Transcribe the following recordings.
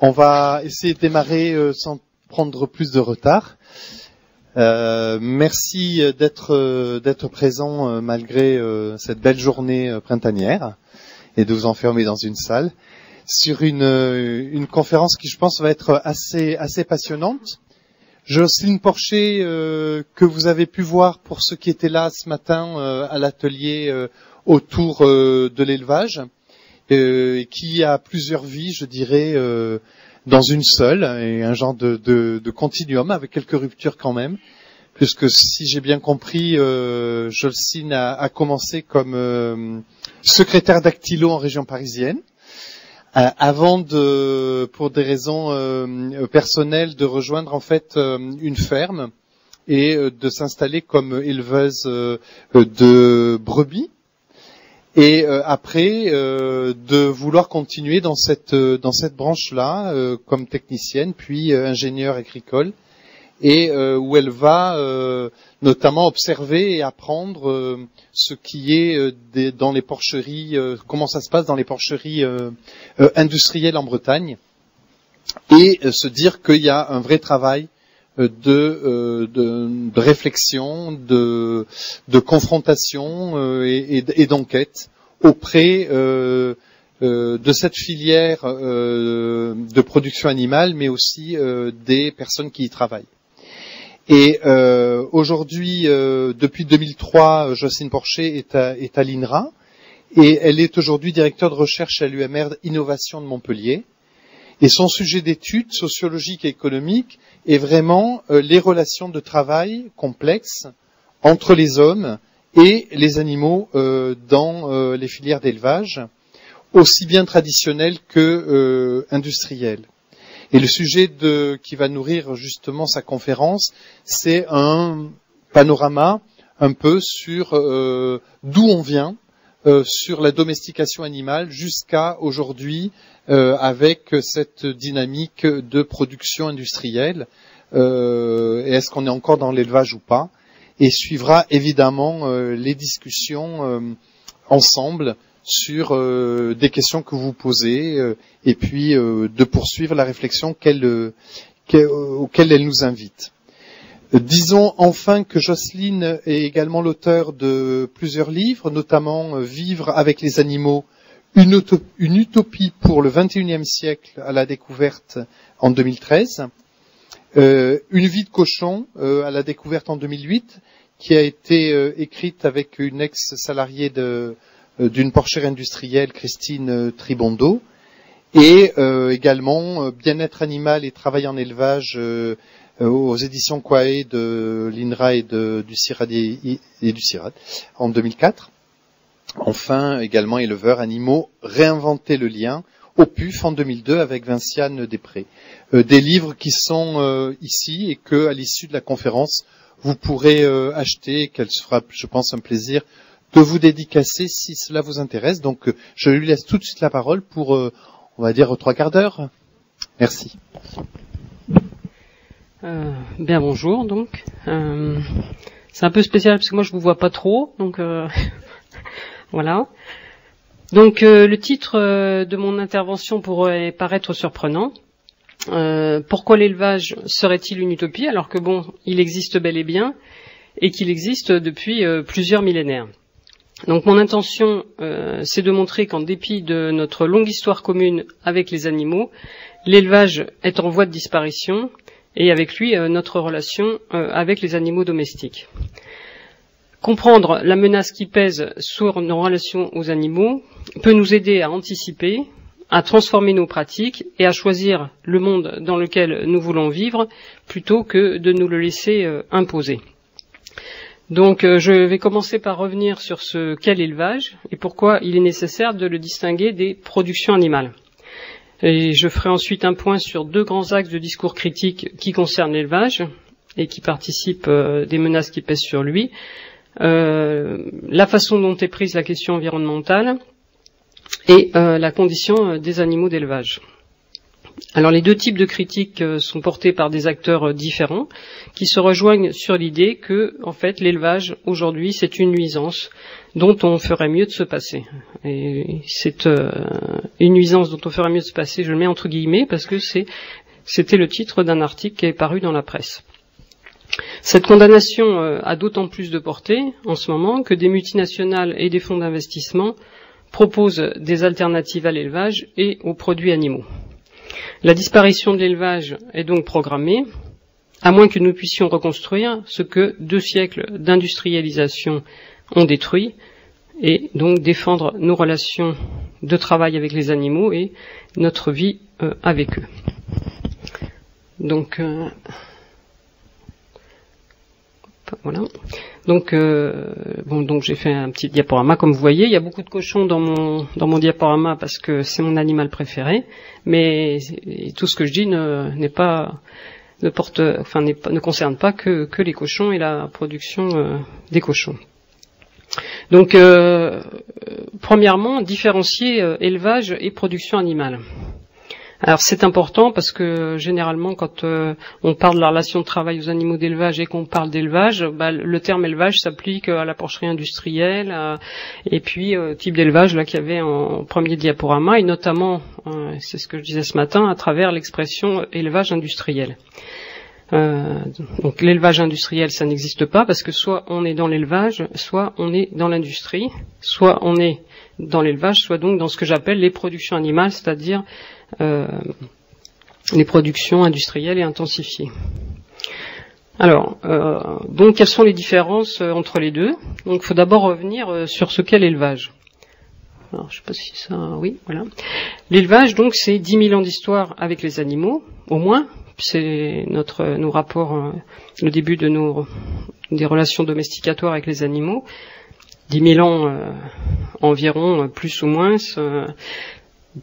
On va essayer de démarrer sans prendre plus de retard. Merci d'être présent malgré cette belle journée printanière et de vous enfermer dans une salle sur une conférence qui, je pense, va être assez passionnante. Jocelyne Porcher, que vous avez pu voir pour ceux qui étaient là ce matin à l'atelier autour de l'élevage, qui a plusieurs vies, je dirais, dans une seule, et un genre de continuum avec quelques ruptures quand même, puisque si j'ai bien compris, Jocelyne a commencé comme secrétaire dactylo en région parisienne, avant pour des raisons personnelles, de rejoindre en fait une ferme et de s'installer comme éleveuse de brebis. Et après de vouloir continuer dans cette branche-là comme technicienne, puis ingénieure agricole, et où elle va notamment observer et apprendre ce qui est dans les porcheries, comment ça se passe dans les porcheries industrielles en Bretagne, et se dire qu'il y a un vrai travail de réflexion, de confrontation et d'enquête auprès de cette filière de production animale, mais aussi des personnes qui y travaillent. Et aujourd'hui, depuis 2003, Jocelyne Porcher est à l'INRA, et elle est aujourd'hui directeure de recherche à l'UMR Innovation de Montpellier. Et son sujet d'étude sociologique et économique est vraiment les relations de travail complexes entre les hommes et les animaux dans les filières d'élevage, aussi bien traditionnelles que industrielles. Et le sujet qui va nourrir justement sa conférence, c'est un panorama un peu sur d'où on vient, sur la domestication animale jusqu'à aujourd'hui, avec cette dynamique de production industrielle. Et est-ce qu'on est encore dans l'élevage ou pas? Et suivra évidemment les discussions ensemble sur des questions que vous posez, et puis de poursuivre la réflexion auquel elle nous invite. Disons enfin que Jocelyne est également l'auteur de plusieurs livres, notamment Vivre avec les animaux, une utopie pour le XXIe siècle à la découverte en 2013, Une vie de cochon à la découverte en 2008, qui a été écrite avec une ex-salariée d'une porcherie industrielle, Christine Tribondo, et également Bien-être animal et travail en élevage aux éditions Quae de l'INRA et du CIRAD en 2004. Enfin, également Éleveurs animaux, réinventer le lien, au PUF en 2002 avec Vinciane Després. Des livres qui sont ici et que, à l'issue de la conférence, vous pourrez acheter et qu'elle se fera, je pense, un plaisir de vous dédicacer si cela vous intéresse. Donc, je lui laisse tout de suite la parole pour, on va dire, 3 quarts d'heure. Merci. Bien bonjour donc. C'est un peu spécial parce que moi je vous vois pas trop, donc voilà. Donc le titre de mon intervention pourrait paraître surprenant. Pourquoi l'élevage serait-il une utopie alors que bon, il existe bel et bien et qu'il existe depuis plusieurs millénaires. Donc mon intention, c'est de montrer qu'en dépit de notre longue histoire commune avec les animaux, l'élevage est en voie de disparition et avec lui notre relation avec les animaux domestiques. Comprendre la menace qui pèse sur nos relations aux animaux peut nous aider à anticiper, à transformer nos pratiques et à choisir le monde dans lequel nous voulons vivre plutôt que de nous le laisser imposer. Donc je vais commencer par revenir sur ce qu'est l'élevage et pourquoi il est nécessaire de le distinguer des productions animales. Et je ferai ensuite un point sur 2 grands axes de discours critique qui concernent l'élevage et qui participent des menaces qui pèsent sur lui. La façon dont est prise la question environnementale et la condition des animaux d'élevage. Alors les deux types de critiques sont portés par des acteurs différents qui se rejoignent sur l'idée que, en fait, l'élevage aujourd'hui c'est une nuisance dont on ferait mieux de se passer. Et c'est une nuisance dont on ferait mieux de se passer, je le mets entre guillemets parce que c'était le titre d'un article qui est paru dans la presse. Cette condamnation a d'autant plus de portée en ce moment que des multinationales et des fonds d'investissement proposent des alternatives à l'élevage et aux produits animaux. La disparition de l'élevage est donc programmée, à moins que nous puissions reconstruire ce que 2 siècles d'industrialisation ont détruit, et donc défendre nos relations de travail avec les animaux et notre vie avec eux. Donc, voilà. Donc j'ai fait un petit diaporama, comme vous voyez. Il y a beaucoup de cochons dans mon diaporama parce que c'est mon animal préféré, mais tout ce que je dis ne concerne pas que les cochons et la production des cochons. Donc, premièrement, différencier élevage et production animale. Alors c'est important parce que généralement quand on parle de la relation de travail aux animaux d'élevage et qu'on parle d'élevage, le terme élevage s'applique à la porcherie industrielle et puis type d'élevage là qu'il y avait en premier diaporama et notamment, c'est ce que je disais ce matin, à travers l'expression élevage industriel. Donc l'élevage industriel ça n'existe pas parce que soit on est dans l'élevage, soit on est dans l'industrie, soit on est dans l'élevage, soit donc dans ce que j'appelle les productions animales, c'est-à-dire les productions industrielles et intensifiées. Alors, donc quelles sont les différences entre les deux? Donc il faut d'abord revenir sur ce qu'est l'élevage. Alors je sais pas si ça... Oui, voilà. L'élevage, donc, c'est 10 000 ans d'histoire avec les animaux, au moins. C'est nos rapports, le début de des relations domesticatoires avec les animaux. 10 000 ans environ, plus ou moins,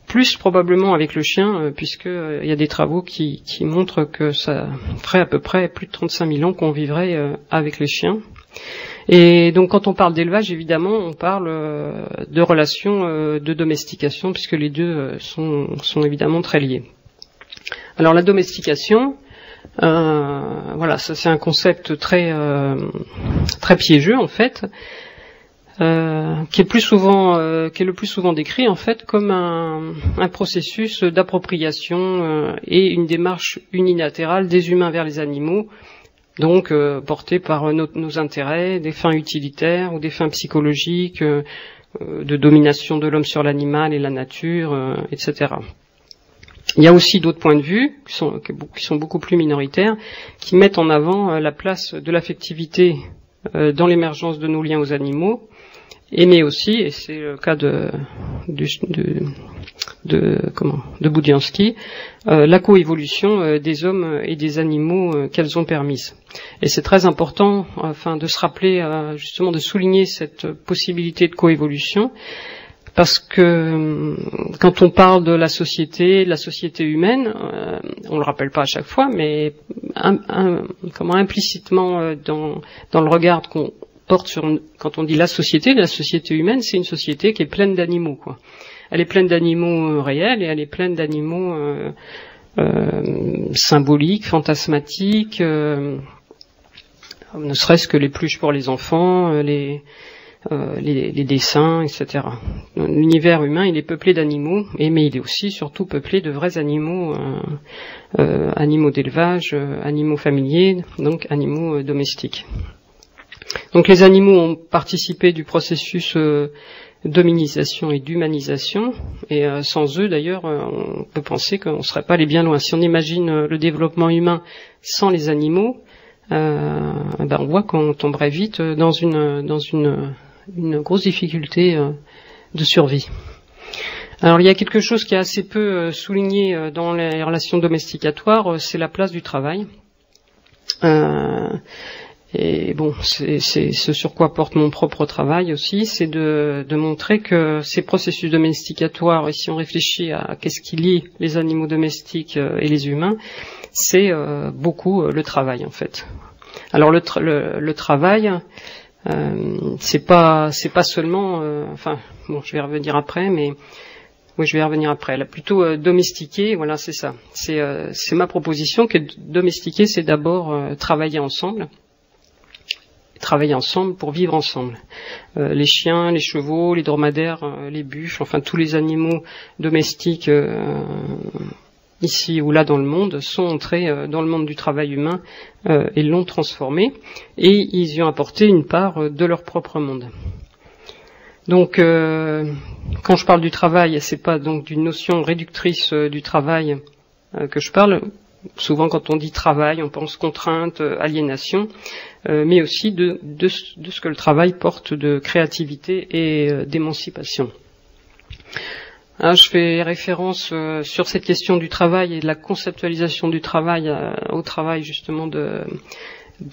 plus probablement avec le chien, puisqu'il y a des travaux qui montrent que ça ferait à peu près plus de 35 000 ans qu'on vivrait avec les chiens. Et donc quand on parle d'élevage, évidemment, on parle de relations de domestication, puisque les deux sont évidemment très liés. Alors la domestication, voilà, ça c'est un concept très piégeux en fait, qui est le plus souvent décrit en fait comme un processus d'appropriation et une démarche unilatérale des humains vers les animaux, donc portée par nos intérêts, des fins utilitaires ou des fins psychologiques, de domination de l'homme sur l'animal et la nature, etc. Il y a aussi d'autres points de vue qui sont beaucoup plus minoritaires, qui mettent en avant la place de l'affectivité dans l'émergence de nos liens aux animaux, mais aussi, et c'est le cas de Budiansky, la coévolution des hommes et des animaux qu'elles ont permise. Et c'est très important, de se rappeler, justement, de souligner cette possibilité de coévolution, parce que quand on parle de la société humaine, on le rappelle pas à chaque fois, mais implicitement dans le regard qu'on porte quand on dit la société humaine, c'est une société qui est pleine d'animaux, quoi. Elle est pleine d'animaux réels et elle est pleine d'animaux symboliques, fantasmatiques, ne serait-ce que les peluches pour les enfants, les dessins, etc. L'univers humain, il est peuplé d'animaux, mais il est aussi surtout peuplé de vrais animaux, animaux d'élevage, animaux familiers, donc animaux domestiques. Donc les animaux ont participé du processus d'hominisation et d'humanisation, et sans eux d'ailleurs, on peut penser qu'on ne serait pas allé bien loin. Si on imagine le développement humain sans les animaux, on voit qu'on tomberait vite dans une grosse difficulté de survie. Alors il y a quelque chose qui est assez peu souligné dans les relations domesticatoires, c'est la place du travail. Et bon, c'est ce sur quoi porte mon propre travail aussi, c'est de montrer que ces processus domesticatoires, et si on réfléchit à qu'est-ce qui lie les animaux domestiques et les humains, c'est beaucoup le travail en fait. Alors le travail, c'est pas seulement, je vais revenir après, mais Oui, je vais y revenir après. Là, plutôt domestiquer, voilà, c'est ça. C'est ma proposition que domestiquer, c'est d'abord travailler ensemble pour vivre ensemble. Les chiens, les chevaux, les dromadaires, les bûches, enfin tous les animaux domestiques ici ou là dans le monde sont entrés dans le monde du travail humain et l'ont transformé, et ils y ont apporté une part de leur propre monde. Donc quand je parle du travail, c'est pas donc d'une notion réductrice du travail que je parle. Souvent, quand on dit travail, on pense contrainte, aliénation, mais aussi de ce que le travail porte de créativité et d'émancipation. Alors, je fais référence sur cette question du travail et de la conceptualisation du travail au travail justement de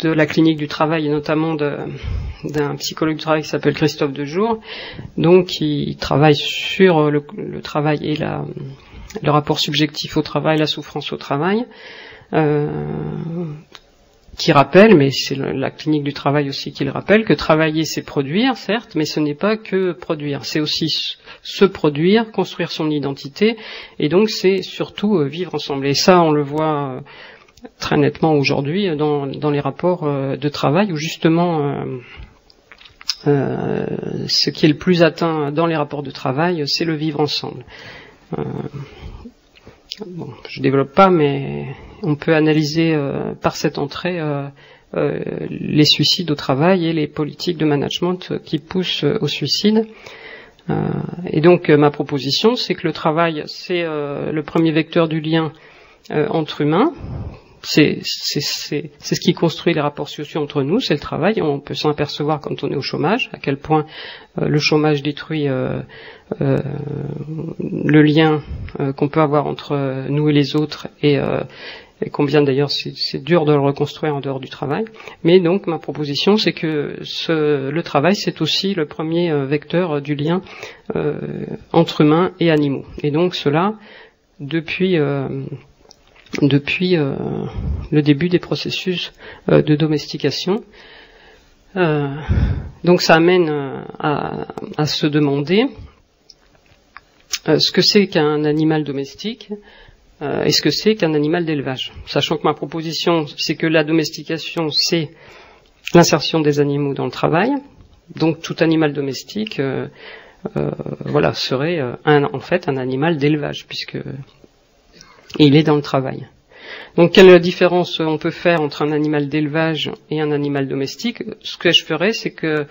la clinique du travail, et notamment d'un psychologue du travail qui s'appelle Christophe Dejour, donc qui travaille sur le travail et le rapport subjectif au travail, la souffrance au travail, qui rappelle, mais c'est la clinique du travail aussi qui le rappelle, que travailler c'est produire, certes, mais ce n'est pas que produire, c'est aussi se produire, construire son identité, et donc c'est surtout vivre ensemble. Et ça, on le voit très nettement aujourd'hui dans les rapports de travail, où justement ce qui est le plus atteint dans les rapports de travail, c'est le vivre ensemble. Bon, je développe pas, mais on peut analyser par cette entrée les suicides au travail et les politiques de management qui poussent au suicide. Et donc ma proposition, c'est que le travail, c'est le premier vecteur du lien entre humains. C'est ce qui construit les rapports sociaux entre nous, c'est le travail. On peut s'en apercevoir quand on est au chômage, à quel point le chômage détruit le lien qu'on peut avoir entre nous et les autres, et combien d'ailleurs c'est dur de le reconstruire en dehors du travail. Mais donc ma proposition, c'est que le travail, c'est aussi le premier vecteur du lien entre humains et animaux. Et donc cela depuis le début des processus de domestication. Donc ça amène à se demander ce que c'est qu'un animal domestique et ce que c'est qu'un animal d'élevage. Sachant que ma proposition, c'est que la domestication, c'est l'insertion des animaux dans le travail. Donc tout animal domestique serait en fait un animal d'élevage, puisque il est dans le travail. Donc quelle différence on peut faire entre un animal d'élevage et un animal domestique? Ce que je ferais, c'est que,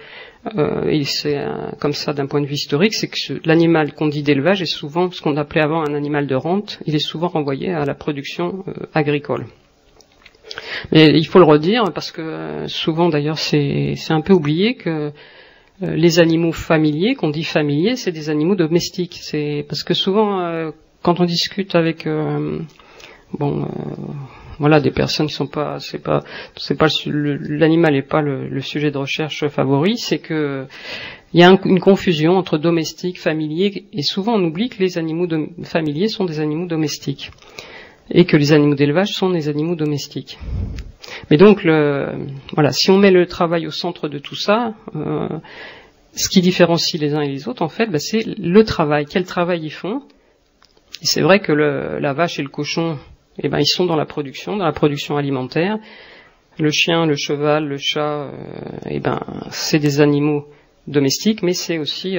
et c'est comme ça d'un point de vue historique, c'est que l'animal qu'on dit d'élevage est souvent ce qu'on appelait avant un animal de rente, il est souvent renvoyé à la production agricole. Mais il faut le redire, parce que souvent d'ailleurs c'est un peu oublié que les animaux familiers, qu'on dit familiers, c'est des animaux domestiques. C'est parce que souvent quand on discute avec des personnes qui sont pas, l'animal n'est pas le sujet de recherche favori, c'est que il y a une confusion entre domestique, familier, et souvent on oublie que les animaux familiers sont des animaux domestiques et que les animaux d'élevage sont des animaux domestiques. Mais donc si on met le travail au centre de tout ça, ce qui différencie les uns et les autres, en fait, c'est le travail. Quel travail ils font? Et c'est vrai que la vache et le cochon, ils sont dans la production alimentaire. Le chien, le cheval, le chat, c'est des animaux domestiques, mais c'est aussi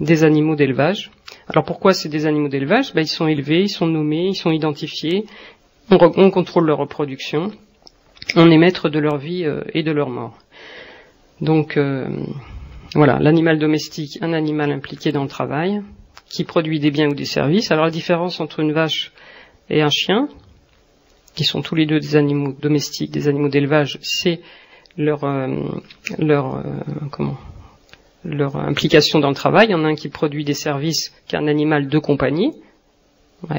des animaux d'élevage. Alors pourquoi c'est des animaux d'élevage? Ils sont élevés, ils sont nommés, ils sont identifiés, on contrôle leur reproduction, on est maître de leur vie et de leur mort. Donc l'animal domestique, un animal impliqué dans le travail, qui produit des biens ou des services. Alors la différence entre une vache et un chien, qui sont tous les deux des animaux domestiques, des animaux d'élevage, c'est leur implication dans le travail. Il y en a un qui produit des services qu'un animal de compagnie.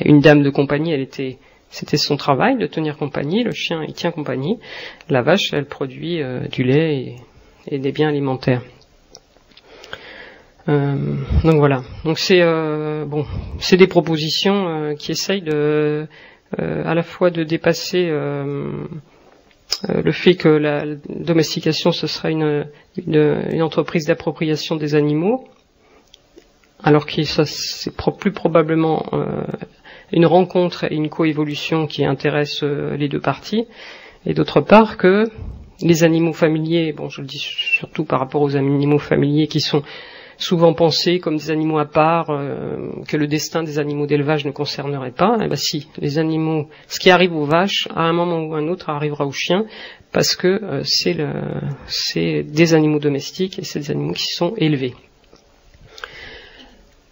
Une dame de compagnie, c'était son travail de tenir compagnie. Le chien, il tient compagnie. La vache, elle produit du lait et des biens alimentaires. Donc voilà. Donc c'est des propositions qui essayent à la fois de dépasser le fait que la domestication ce serait une entreprise d'appropriation des animaux, alors que c'est plus probablement une rencontre et une coévolution qui intéressent les deux parties, et d'autre part que les animaux familiers, bon je le dis surtout par rapport aux animaux familiers qui sont souvent pensés comme des animaux à part, que le destin des animaux d'élevage ne concernerait pas, eh ben si, les animaux, ce qui arrive aux vaches, à un moment ou à un autre arrivera aux chiens, parce que c'est des animaux domestiques et c'est des animaux qui sont élevés.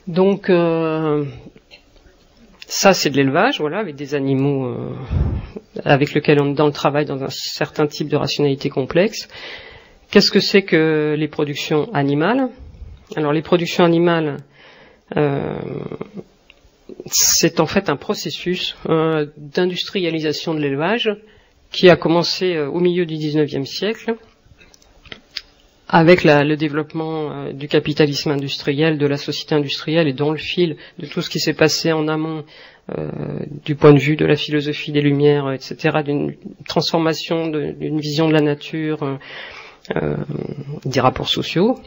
Donc ça c'est de l'élevage, voilà, avec des animaux avec lesquels on est dans le travail dans un certain type de rationalité complexe. Qu'est-ce que c'est que les productions animales ? Alors les productions animales, c'est en fait un processus d'industrialisation de l'élevage qui a commencé au milieu du XIXe siècle avec le développement du capitalisme industriel, de la société industrielle, et dans le fil de tout ce qui s'est passé en amont du point de vue de la philosophie des Lumières, etc., d'une transformation d'une vision de la nature, des rapports sociaux.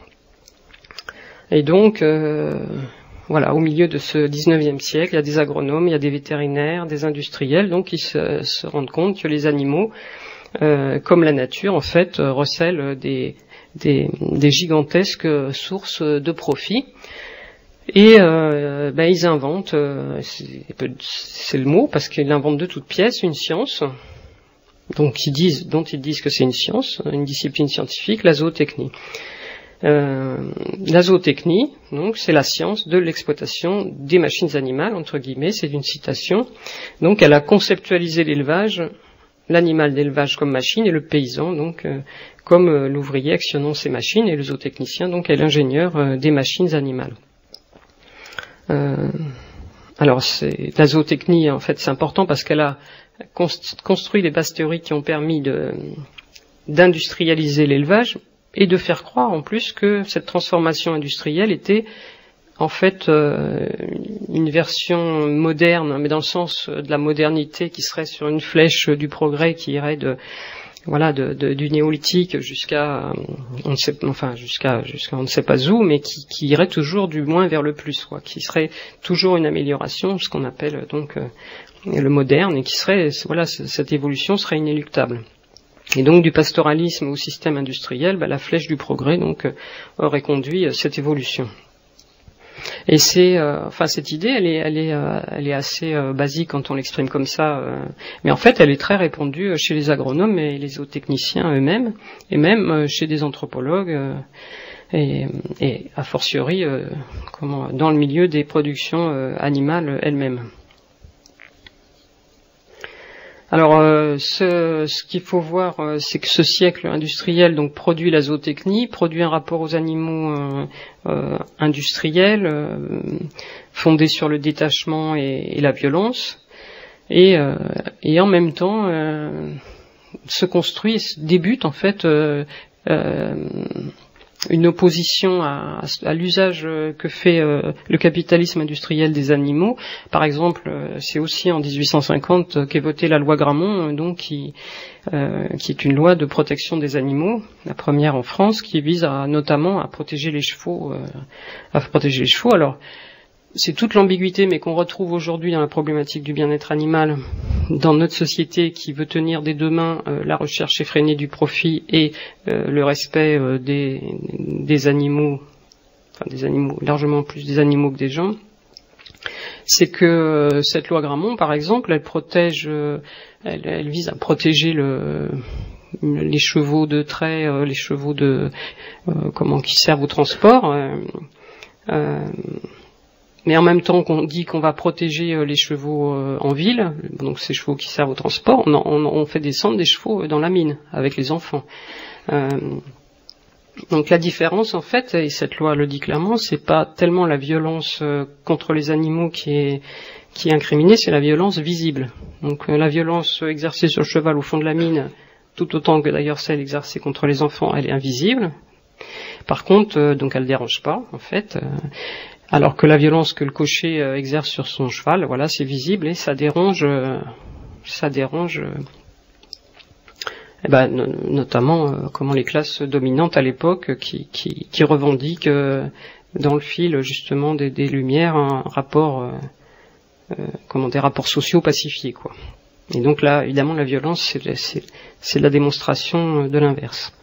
Et donc, voilà, au milieu de ce 19e siècle, il y a des agronomes, il y a des vétérinaires, des industriels, donc ils se rendent compte que les animaux, comme la nature, en fait, recèlent des gigantesques sources de profit. Et ils inventent, c'est le mot, parce qu'ils inventent de toutes pièces une science, dont ils disent que c'est une science, une discipline scientifique, la zootechnie. La zootechnie, donc, c'est la science de l'exploitation des machines animales, entre guillemets, c'est une citation. Donc, elle a conceptualisé l'élevage, l'animal d'élevage comme machine, et le paysan, donc, comme l'ouvrier actionnant ces machines, et le zootechnicien, donc, est l'ingénieur des machines animales. Alors, la zootechnie, en fait, c'est important parce qu'elle a construit les bases théoriques qui ont permis d'industrialiser l'élevage, et de faire croire en plus que cette transformation industrielle était en fait une version moderne, mais dans le sens de la modernité qui serait sur une flèche du progrès qui irait du néolithique jusqu'à on ne sait pas où, mais qui irait toujours du moins vers le plus, quoi, qui serait toujours une amélioration, ce qu'on appelle donc le moderne, et qui serait, voilà, cette évolution serait inéluctable. Et donc du pastoralisme au système industriel, la flèche du progrès donc aurait conduit cette évolution. Et cette idée, elle est assez basique quand on l'exprime comme ça, mais en fait, elle est très répandue chez les agronomes et les zootechniciens eux-mêmes, et même chez des anthropologues, et a fortiori, dans le milieu des productions animales elles-mêmes. Alors, ce qu'il faut voir, c'est que ce siècle industriel donc produit la zootechnie, produit un rapport aux animaux industriels fondé sur le détachement et la violence, et en même temps débute en fait une opposition à l'usage que fait le capitalisme industriel des animaux. Par exemple, c'est aussi en 1850 qu'est votée la loi Grammont, donc qui est une loi de protection des animaux, la première en France, qui vise notamment à protéger les chevaux. Alors, c'est toute l'ambiguïté, mais qu'on retrouve aujourd'hui dans la problématique du bien-être animal dans notre société qui veut tenir des deux mains la recherche effrénée du profit et le respect des animaux, enfin des animaux, largement plus des animaux que des gens. C'est que cette loi Grammont, par exemple, elle vise à protéger les chevaux de trait, les chevaux qui servent au transport. Mais en même temps qu'on dit qu'on va protéger les chevaux en ville, donc ces chevaux qui servent au transport, on fait descendre des chevaux dans la mine avec les enfants. Donc la différence en fait, et cette loi le dit clairement, c'est pas tellement la violence contre les animaux qui est incriminée, c'est la violence visible. Donc la violence exercée sur le cheval au fond de la mine, tout autant que d'ailleurs celle exercée contre les enfants, elle est invisible. Par contre, donc elle dérange pas en fait. Alors que la violence que le cocher exerce sur son cheval, voilà, c'est visible et ça dérange, notamment comment les classes dominantes à l'époque qui revendiquent dans le fil justement des lumières un rapport, des rapports sociaux pacifiés, quoi. Et donc là, évidemment, la violence, c'est la démonstration de l'inverse.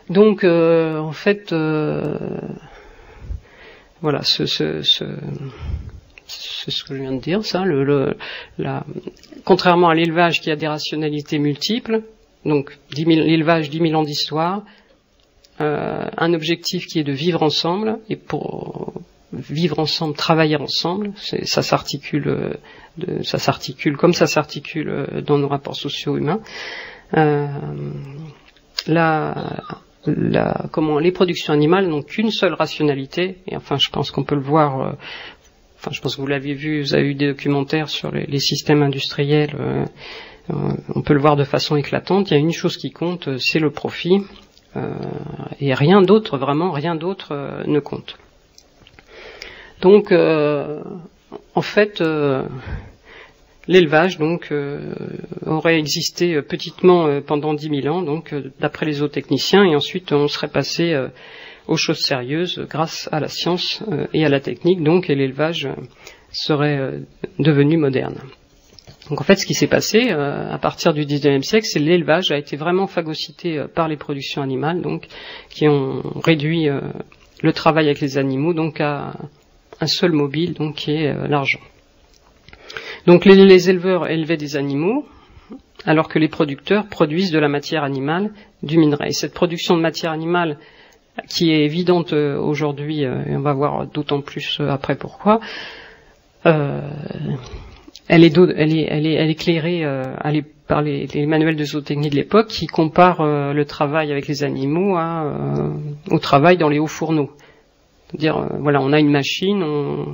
Donc, en fait, voilà, c'est ce que je viens de dire, ça. Contrairement à l'élevage qui a des rationalités multiples, donc l'élevage 10 000 ans d'histoire, un objectif qui est de vivre ensemble, et pour vivre ensemble, travailler ensemble, ça s'articule comme ça s'articule dans nos rapports sociaux humains. Les productions animales n'ont qu'une seule rationalité, et enfin je pense qu'on peut le voir, je pense que vous l'avez vu, vous avez eu des documentaires sur les systèmes industriels, on peut le voir de façon éclatante. Il y a une chose qui compte, c'est le profit, et rien d'autre, vraiment rien d'autre ne compte. Donc en fait l'élevage donc aurait existé petitement pendant 10 000 ans, donc d'après les zootechniciens, et ensuite on serait passé aux choses sérieuses grâce à la science et à la technique, donc, et l'élevage serait devenu moderne. Donc en fait ce qui s'est passé à partir du 19e siècle, c'est l'élevage a été vraiment phagocyté par les productions animales, donc qui ont réduit le travail avec les animaux donc à un seul mobile, donc qui est l'argent. Donc les éleveurs élevaient des animaux, alors que les producteurs produisent de la matière animale, du minerai. Et cette production de matière animale, qui est évidente aujourd'hui, et on va voir d'autant plus après pourquoi, elle est éclairée par les manuels de zootechnie de l'époque qui comparent le travail avec les animaux au travail dans les hauts fourneaux. C'est-à-dire, voilà, on a une machine,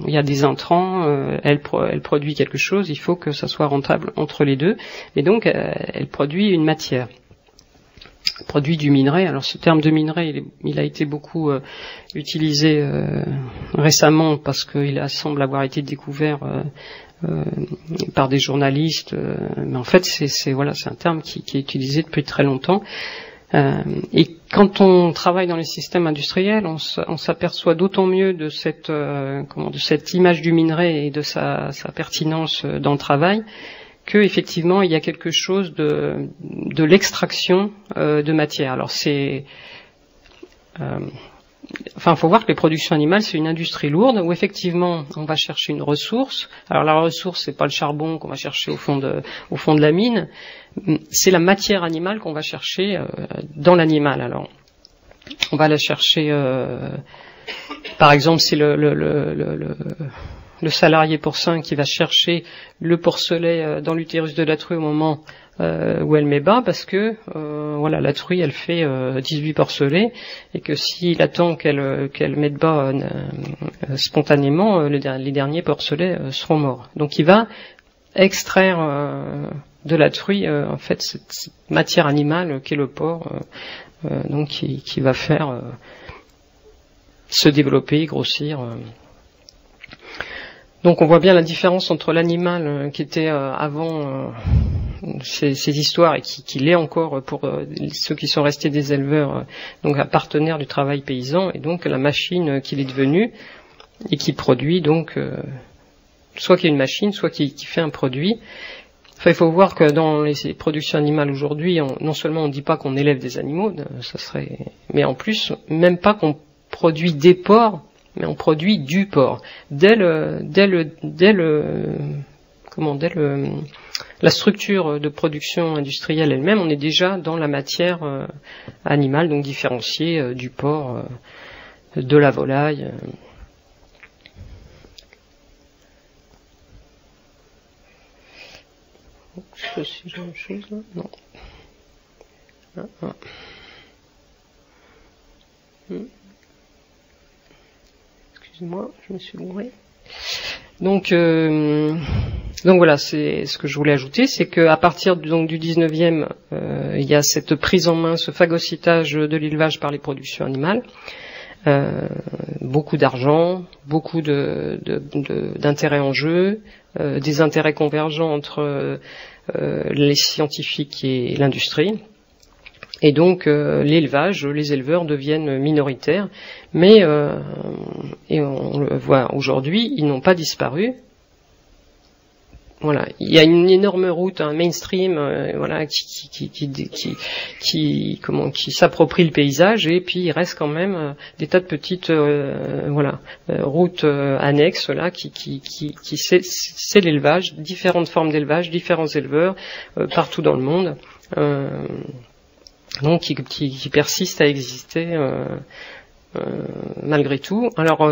il y a des intrants, elle produit quelque chose, il faut que ça soit rentable entre les deux, et donc elle produit une matière, elle produit du minerai. Alors ce terme de minerai, il a été beaucoup utilisé récemment parce qu'il semble avoir été découvert par des journalistes, mais en fait c'est un terme qui est utilisé depuis très longtemps. Et quand on travaille dans les systèmes industriels, on s'aperçoit d'autant mieux de cette image du minerai et de sa pertinence dans le travail, que effectivement il y a quelque chose de l'extraction de matière. Alors faut voir que les productions animales, c'est une industrie lourde où effectivement on va chercher une ressource. Alors la ressource, c'est pas le charbon qu'on va chercher au fond de la mine, c'est la matière animale qu'on va chercher dans l'animal. Alors on va la chercher, par exemple, c'est le salarié porcin qui va chercher le porcelet dans l'utérus de la truie au moment où elle met bas, parce que la truie elle fait 18 porcelets, et que s'il attend qu'elle mette bas spontanément, les derniers porcelets seront morts. Donc il va extraire de la truie en fait cette matière animale qu'est le porc, donc qui va faire se développer, grossir. Donc on voit bien la différence entre l'animal qui était avant ces histoires, et qui l'est encore pour ceux qui sont restés des éleveurs, donc un partenaire du travail paysan, et donc la machine qu'il est devenu et qui produit donc soit qui est une machine, soit qui fait un produit. Enfin, il faut voir que dans les productions animales aujourd'hui, non seulement on ne dit pas qu'on élève des animaux, mais en plus même pas qu'on produit des porcs, mais on produit du porc. Dès la structure de production industrielle elle-même, on est déjà dans la matière animale, donc différenciée du porc, de la volaille. Je sais pas si j'ai autre chose là. Non. Excusez-moi, je me suis gouré. Donc voilà, c'est ce que je voulais ajouter, c'est qu'à partir du 19e, il y a cette prise en main, ce phagocytage de l'élevage par les productions animales, beaucoup d'argent, beaucoup d'intérêts en jeu, des intérêts convergents entre les scientifiques et l'industrie. Et donc l'élevage, les éleveurs deviennent minoritaires, mais et on le voit aujourd'hui, ils n'ont pas disparu. Voilà, il y a une énorme route, un mainstream, voilà, qui s'approprie le paysage, et puis il reste quand même des tas de petites, routes annexes là, c'est l'élevage, différentes formes d'élevage, différents éleveurs partout dans le monde, donc qui persistent à exister malgré tout. Alors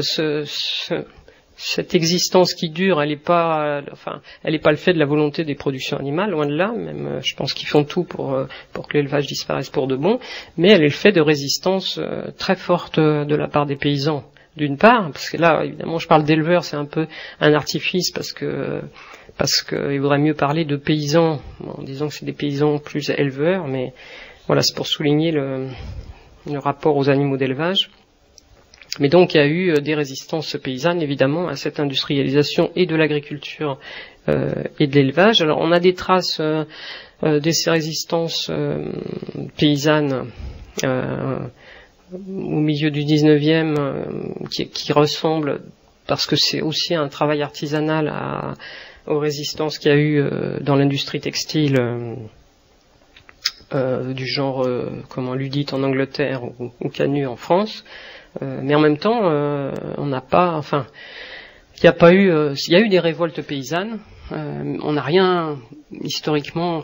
cette existence qui dure, elle n'est pas le fait de la volonté des productions animales, loin de là. Même, je pense qu'ils font tout pour que l'élevage disparaisse pour de bon, mais elle est le fait de résistance très forte de la part des paysans. D'une part, parce que là, évidemment, je parle d'éleveurs, c'est un peu un artifice parce que il vaudrait mieux parler de paysans, en disant que c'est des paysans plus éleveurs, mais voilà, c'est pour souligner le rapport aux animaux d'élevage. Mais donc il y a eu des résistances paysannes évidemment à cette industrialisation et de l'agriculture et de l'élevage. Alors on a des traces de ces résistances paysannes au milieu du 19e qui ressemblent, parce que c'est aussi un travail artisanal aux résistances qu'il y a eu dans l'industrie textile du genre Ludite en Angleterre ou Canut en France. Mais en même temps, on n'a pas, il y a eu des révoltes paysannes. On n'a rien historiquement,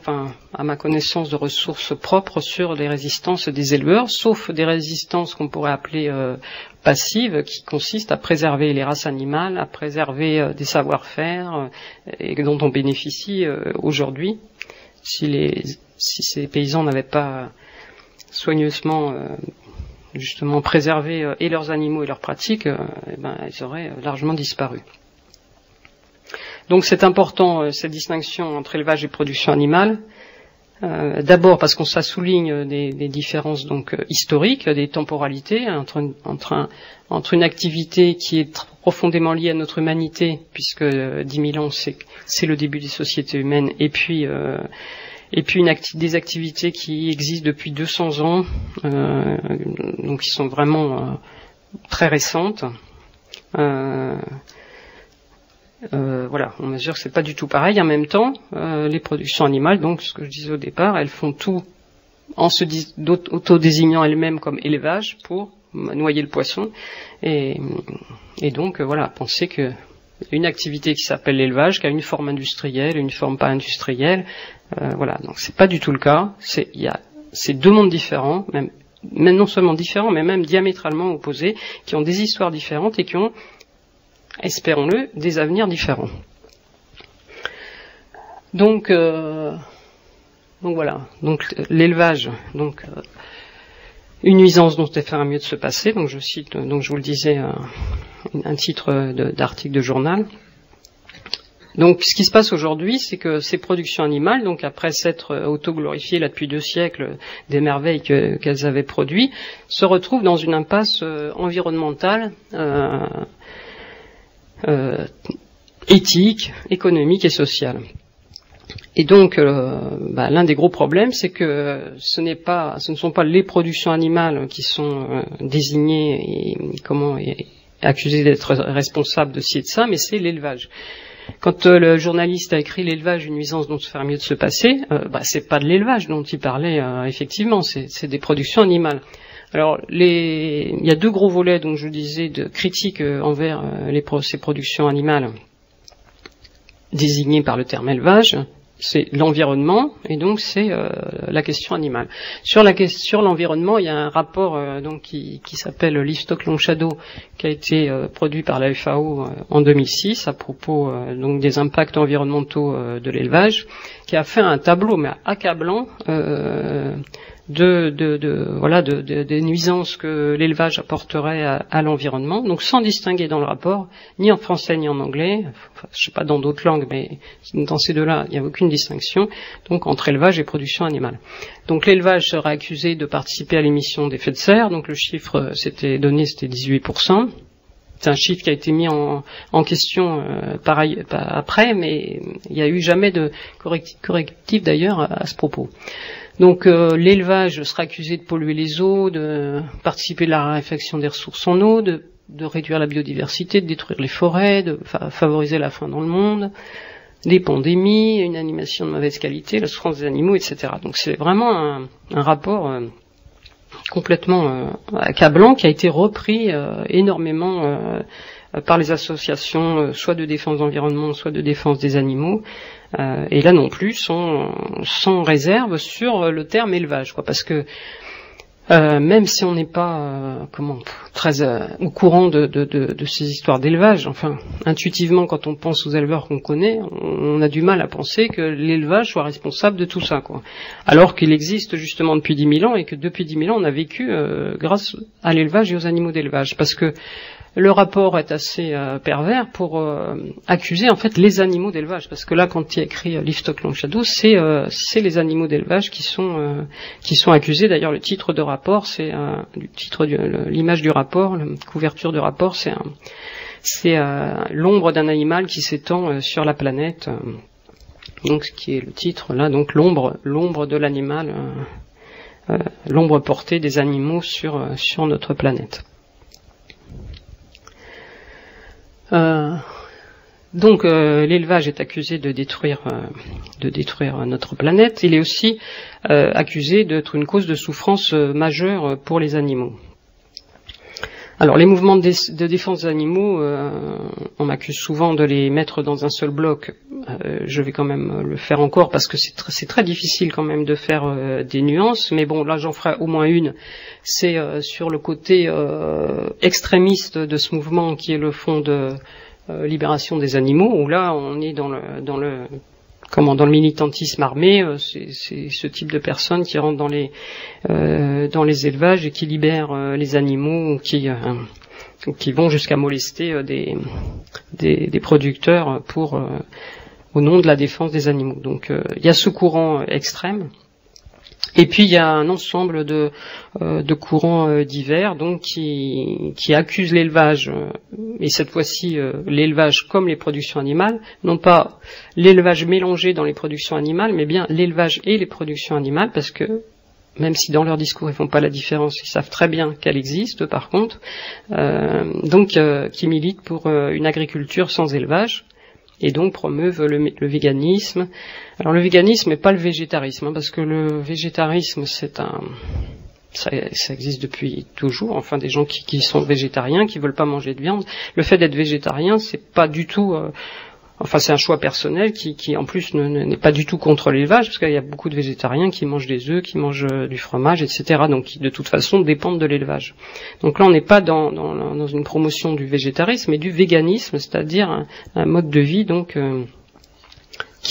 à ma connaissance, de ressources propres sur les résistances des éleveurs, sauf des résistances qu'on pourrait appeler passives, qui consistent à préserver les races animales, à préserver des savoir-faire et dont on bénéficie aujourd'hui. Si ces paysans n'avaient pas soigneusement justement préserver et leurs animaux et leurs pratiques, ils auraient largement disparu. Donc c'est important cette distinction entre élevage et production animale. D'abord parce ça souligne des différences donc historiques, des temporalités entre une activité qui est profondément liée à notre humanité, puisque 10 000 ans c'est le début des sociétés humaines, et puis des activités qui existent depuis 200 ans, donc qui sont vraiment très récentes. Voilà, on mesure que c'est pas du tout pareil. En même temps, les productions animales, donc ce que je disais au départ, elles font tout en se auto-désignant elles-mêmes comme élevage pour noyer le poisson, et donc penser que une activité qui s'appelle l'élevage, qui a une forme industrielle, une forme pas industrielle, donc c'est pas du tout le cas. C'est deux mondes différents, même non seulement différents, mais même diamétralement opposés, qui ont des histoires différentes et qui ont, espérons-le, des avenirs différents. Donc voilà. Donc l'élevage, une nuisance dont il ferait mieux de se passer. Donc je cite, je vous le disais, un titre d'article de journal. Donc ce qui se passe aujourd'hui, c'est que ces productions animales, donc après s'être autoglorifiées là depuis 2 siècles des merveilles qu'elles avaient produites, se retrouvent dans une impasse environnementale, éthique, économique et sociale. Et donc l'un des gros problèmes, c'est que ce ne sont pas les productions animales qui sont désignées et accusées d'être responsables de ci et de ça, mais c'est l'élevage. Quand le journaliste a écrit l'élevage, une nuisance dont il ferait mieux de se passer, c'est pas de l'élevage dont il parlait effectivement, c'est des productions animales. Alors il y a 2 gros volets, donc je disais, de critique envers ces productions animales désignées par le terme élevage. C'est l'environnement, et donc c'est la question animale. Sur l'environnement, il y a un rapport qui s'appelle Livestock Long Shadow, qui a été produit par la FAO en 2006 à propos donc des impacts environnementaux de l'élevage, qui a fait un tableau mais accablant des nuisances que l'élevage apporterait à l'environnement, donc sans distinguer dans le rapport, ni en français ni en anglais, je sais pas dans d'autres langues, mais dans ces 2-là, il n'y a aucune distinction, donc entre élevage et production animale. Donc l'élevage serait accusé de participer à l'émission d'effets de serre, donc le chiffre c'était 18%. C'est un chiffre qui a été mis en question après, mais il n'y a eu jamais de correctif d'ailleurs à ce propos. Donc l'élevage sera accusé de polluer les eaux, de participer de la raréfaction des ressources en eau, de réduire la biodiversité, de détruire les forêts, de favoriser la faim dans le monde, des pandémies, une animation de mauvaise qualité, la souffrance des animaux, etc. Donc c'est vraiment un rapport complètement accablant qui a été repris énormément par les associations, soit de défense de l'environnement, soit de défense des animaux, et là non plus sans réserve sur le terme élevage, quoi, parce que même si on n'est pas très au courant de ces histoires d'élevage, enfin intuitivement quand on pense aux éleveurs qu'on connaît, on a du mal à penser que l'élevage soit responsable de tout ça, quoi. Alors qu'il existe justement depuis 10 000 ans et que depuis 10 000 ans on a vécu grâce à l'élevage et aux animaux d'élevage, parce que le rapport est assez pervers pour accuser en fait les animaux d'élevage, parce que là quand il y a écrit Livestock Long Shadow, c'est les animaux d'élevage qui sont accusés. D'ailleurs le titre de rapport, c'est l'image du rapport, la couverture du rapport, c'est l'ombre d'un animal qui s'étend sur la planète. Donc ce qui est le titre là, donc l'ombre de l'animal, l'ombre portée des animaux sur notre planète. Donc l'élevage est accusé de détruire notre planète. Il est aussi accusé d'être une cause de souffrance majeure pour les animaux. Alors les mouvements de défense des animaux, on m'accuse souvent de les mettre dans un seul bloc. Je vais quand même le faire encore parce que c'est très difficile quand même de faire des nuances. Mais bon, là j'en ferai au moins une. C'est sur le côté extrémiste de ce mouvement qui est le Front de libération des animaux, où là on est dans le militantisme armé. C'est ce type de personnes qui rentrent dans les élevages et qui libèrent les animaux, ou qui vont jusqu'à molester des producteurs au nom de la défense des animaux. Donc il y a ce courant extrême. Et puis il y a un ensemble de courants divers, donc qui accusent l'élevage, et cette fois-ci l'élevage comme les productions animales, non pas l'élevage mélangé dans les productions animales, mais bien l'élevage et les productions animales, parce que même si dans leur discours ils font pas la différence, ils savent très bien qu'elle existe par contre, qui militent pour une agriculture sans élevage. Et donc promeuvent le véganisme. Alors le véganisme n'est pas le végétarisme, parce que le végétarisme ça existe depuis toujours. Enfin, des gens qui sont végétariens, qui veulent pas manger de viande. Le fait d'être végétarien, c'est pas du tout. C'est un choix personnel qui en plus n'est pas du tout contre l'élevage, parce qu'il y a beaucoup de végétariens qui mangent des œufs, qui mangent du fromage, etc. Donc qui de toute façon dépendent de l'élevage. Donc là on n'est pas dans une promotion du végétarisme, mais du véganisme, c'est-à-dire un mode de vie donc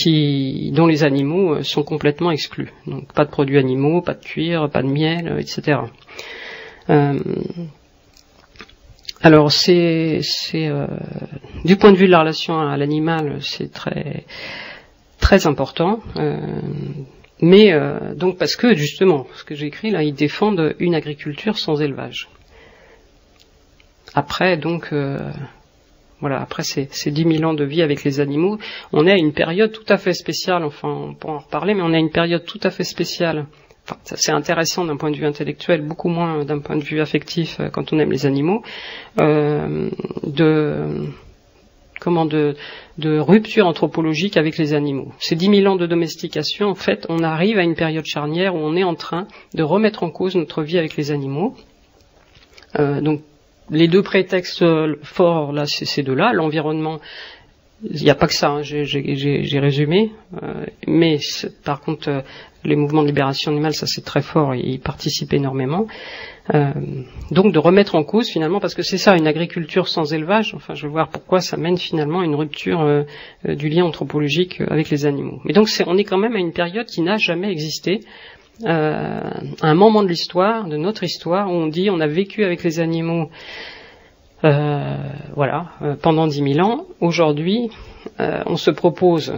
dont les animaux sont complètement exclus. Donc pas de produits animaux, pas de cuir, pas de miel, etc. Alors c'est du point de vue de la relation à l'animal, c'est très très important, mais donc parce que justement, ce que j'ai écrit là, ils défendent une agriculture sans élevage. Après donc après ces 10 000 ans de vie avec les animaux, on est à une période tout à fait spéciale. Enfin, on pourra en reparler, mais on est à une période tout à fait spéciale. Enfin, c'est intéressant d'un point de vue intellectuel, beaucoup moins d'un point de vue affectif quand on aime les animaux, de rupture anthropologique avec les animaux. Ces 10 000 ans de domestication, en fait, on arrive à une période charnière où on est en train de remettre en cause notre vie avec les animaux. Donc, les deux prétextes forts, là, c'est ces deux-là. L'environnement, il n'y a pas que ça, hein, j'ai résumé, mais par contre les mouvements de libération animale, ça c'est très fort, ils y participent énormément. Donc de remettre en cause finalement, parce que c'est ça, une agriculture sans élevage, enfin je vais voir pourquoi ça mène finalement à une rupture du lien anthropologique avec les animaux. Mais donc on est quand même à une période qui n'a jamais existé, à un moment de l'histoire, de notre histoire, où on dit on a vécu avec les animaux pendant 10 000 ans. Aujourd'hui, on se propose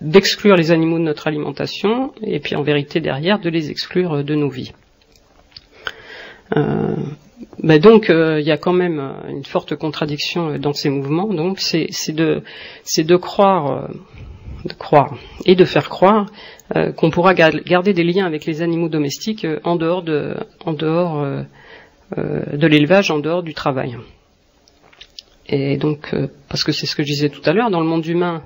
d'exclure les animaux de notre alimentation, et puis en vérité derrière de les exclure de nos vies. Donc il y a quand même une forte contradiction dans ces mouvements. Donc c'est de croire croire et de faire croire qu'on pourra garder des liens avec les animaux domestiques en dehors de l'élevage, en dehors du travail. Et donc, parce que c'est ce que je disais tout à l'heure, dans le monde humain,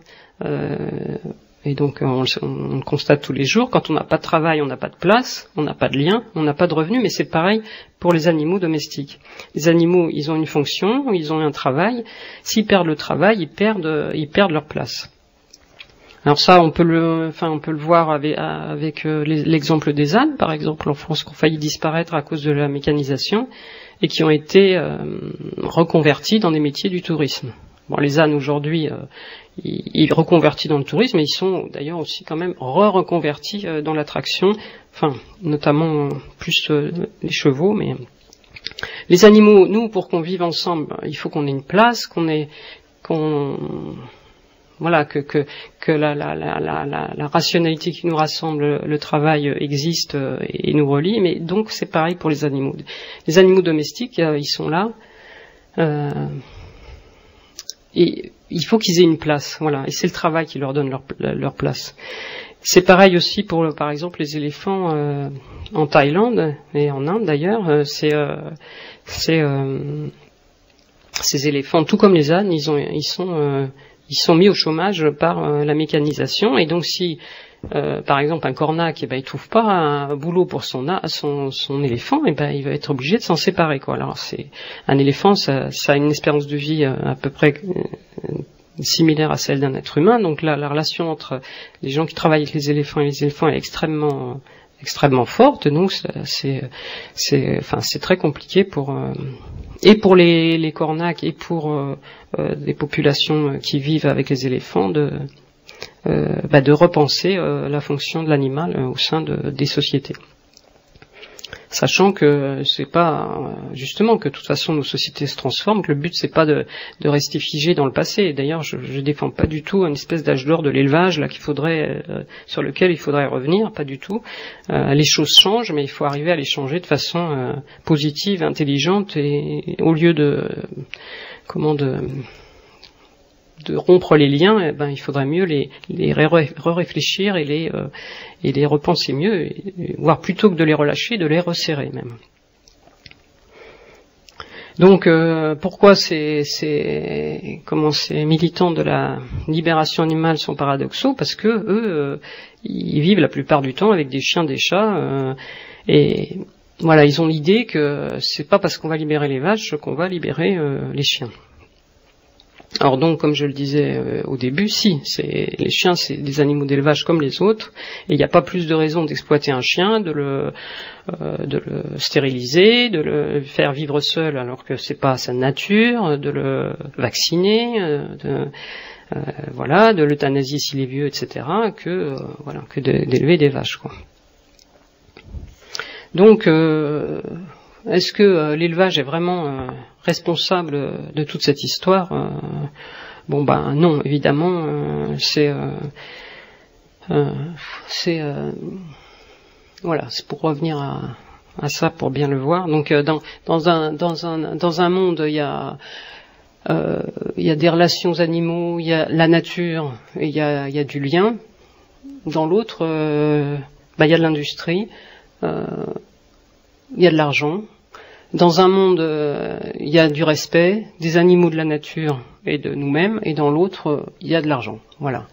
et donc on le constate tous les jours, quand on n'a pas de travail, on n'a pas de place, on n'a pas de lien, on n'a pas de revenus, mais c'est pareil pour les animaux domestiques. Les animaux, ils ont une fonction, ils ont un travail. S'ils perdent le travail, ils perdent leur place. Alors ça, on peut le voir avec l'exemple des ânes, par exemple, en France, qui ont failli disparaître à cause de la mécanisation et qui ont été reconvertis dans des métiers du tourisme. Bon, les ânes aujourd'hui, ils reconvertis dans le tourisme, mais ils sont d'ailleurs aussi quand même reconvertis dans l'attraction, enfin, notamment plus les chevaux, mais les animaux, nous, pour qu'on vive ensemble, il faut qu'on ait une place, que la rationalité qui nous rassemble, le travail existe et nous relie, mais donc c'est pareil pour les animaux. Les animaux domestiques, ils sont là, et il faut qu'ils aient une place, voilà, et c'est le travail qui leur donne leur place. C'est pareil aussi pour, par exemple, les éléphants en Thaïlande et en Inde d'ailleurs. Ces éléphants, tout comme les ânes, ils sont mis au chômage par la mécanisation, et donc si par exemple un cornac, il trouve pas un boulot pour son éléphant, il va être obligé de s'en séparer, quoi. Alors c'est un éléphant, ça a une espérance de vie à peu près similaire à celle d'un être humain, donc la relation entre les gens qui travaillent avec les éléphants et les éléphants est extrêmement forte, donc c'est très compliqué pour les cornacs et pour des populations qui vivent avec les éléphants de repenser la fonction de l'animal au sein des sociétés. Sachant que c'est pas, justement, que de toute façon nos sociétés se transforment, que le but c'est pas de rester figé dans le passé. D'ailleurs, je défends pas du tout une espèce d'âge d'or de l'élevage là sur lequel il faudrait revenir, pas du tout. Les choses changent, mais il faut arriver à les changer de façon positive, intelligente, et au lieu de rompre les liens, il faudrait mieux les réfléchir et les repenser mieux, voire plutôt que de les relâcher, de les resserrer même. Donc pourquoi ces militants de la libération animale sont paradoxaux? Parce que eux, ils vivent la plupart du temps avec des chiens, des chats, et voilà, ils ont l'idée que c'est pas parce qu'on va libérer les vaches qu'on va libérer les chiens. Alors donc, comme je le disais au début, les chiens, c'est des animaux d'élevage comme les autres, et il n'y a pas plus de raison d'exploiter un chien, de le stériliser, de le faire vivre seul alors que c'est pas sa nature, de le vacciner, de l'euthanasier s'il est vieux, etc., que d'élever des vaches, quoi. Donc, est-ce que l'élevage est vraiment responsable de toute cette histoire? Non, évidemment, c'est pour revenir à ça, pour bien le voir. Donc dans un monde, il y a des relations animaux, il y a la nature, et il y a du lien. Dans l'autre, il y a de l'industrie, il y a de l'argent. Dans un monde, il y a du respect des animaux, de la nature et de nous-mêmes, et dans l'autre, il y a de l'argent. Voilà.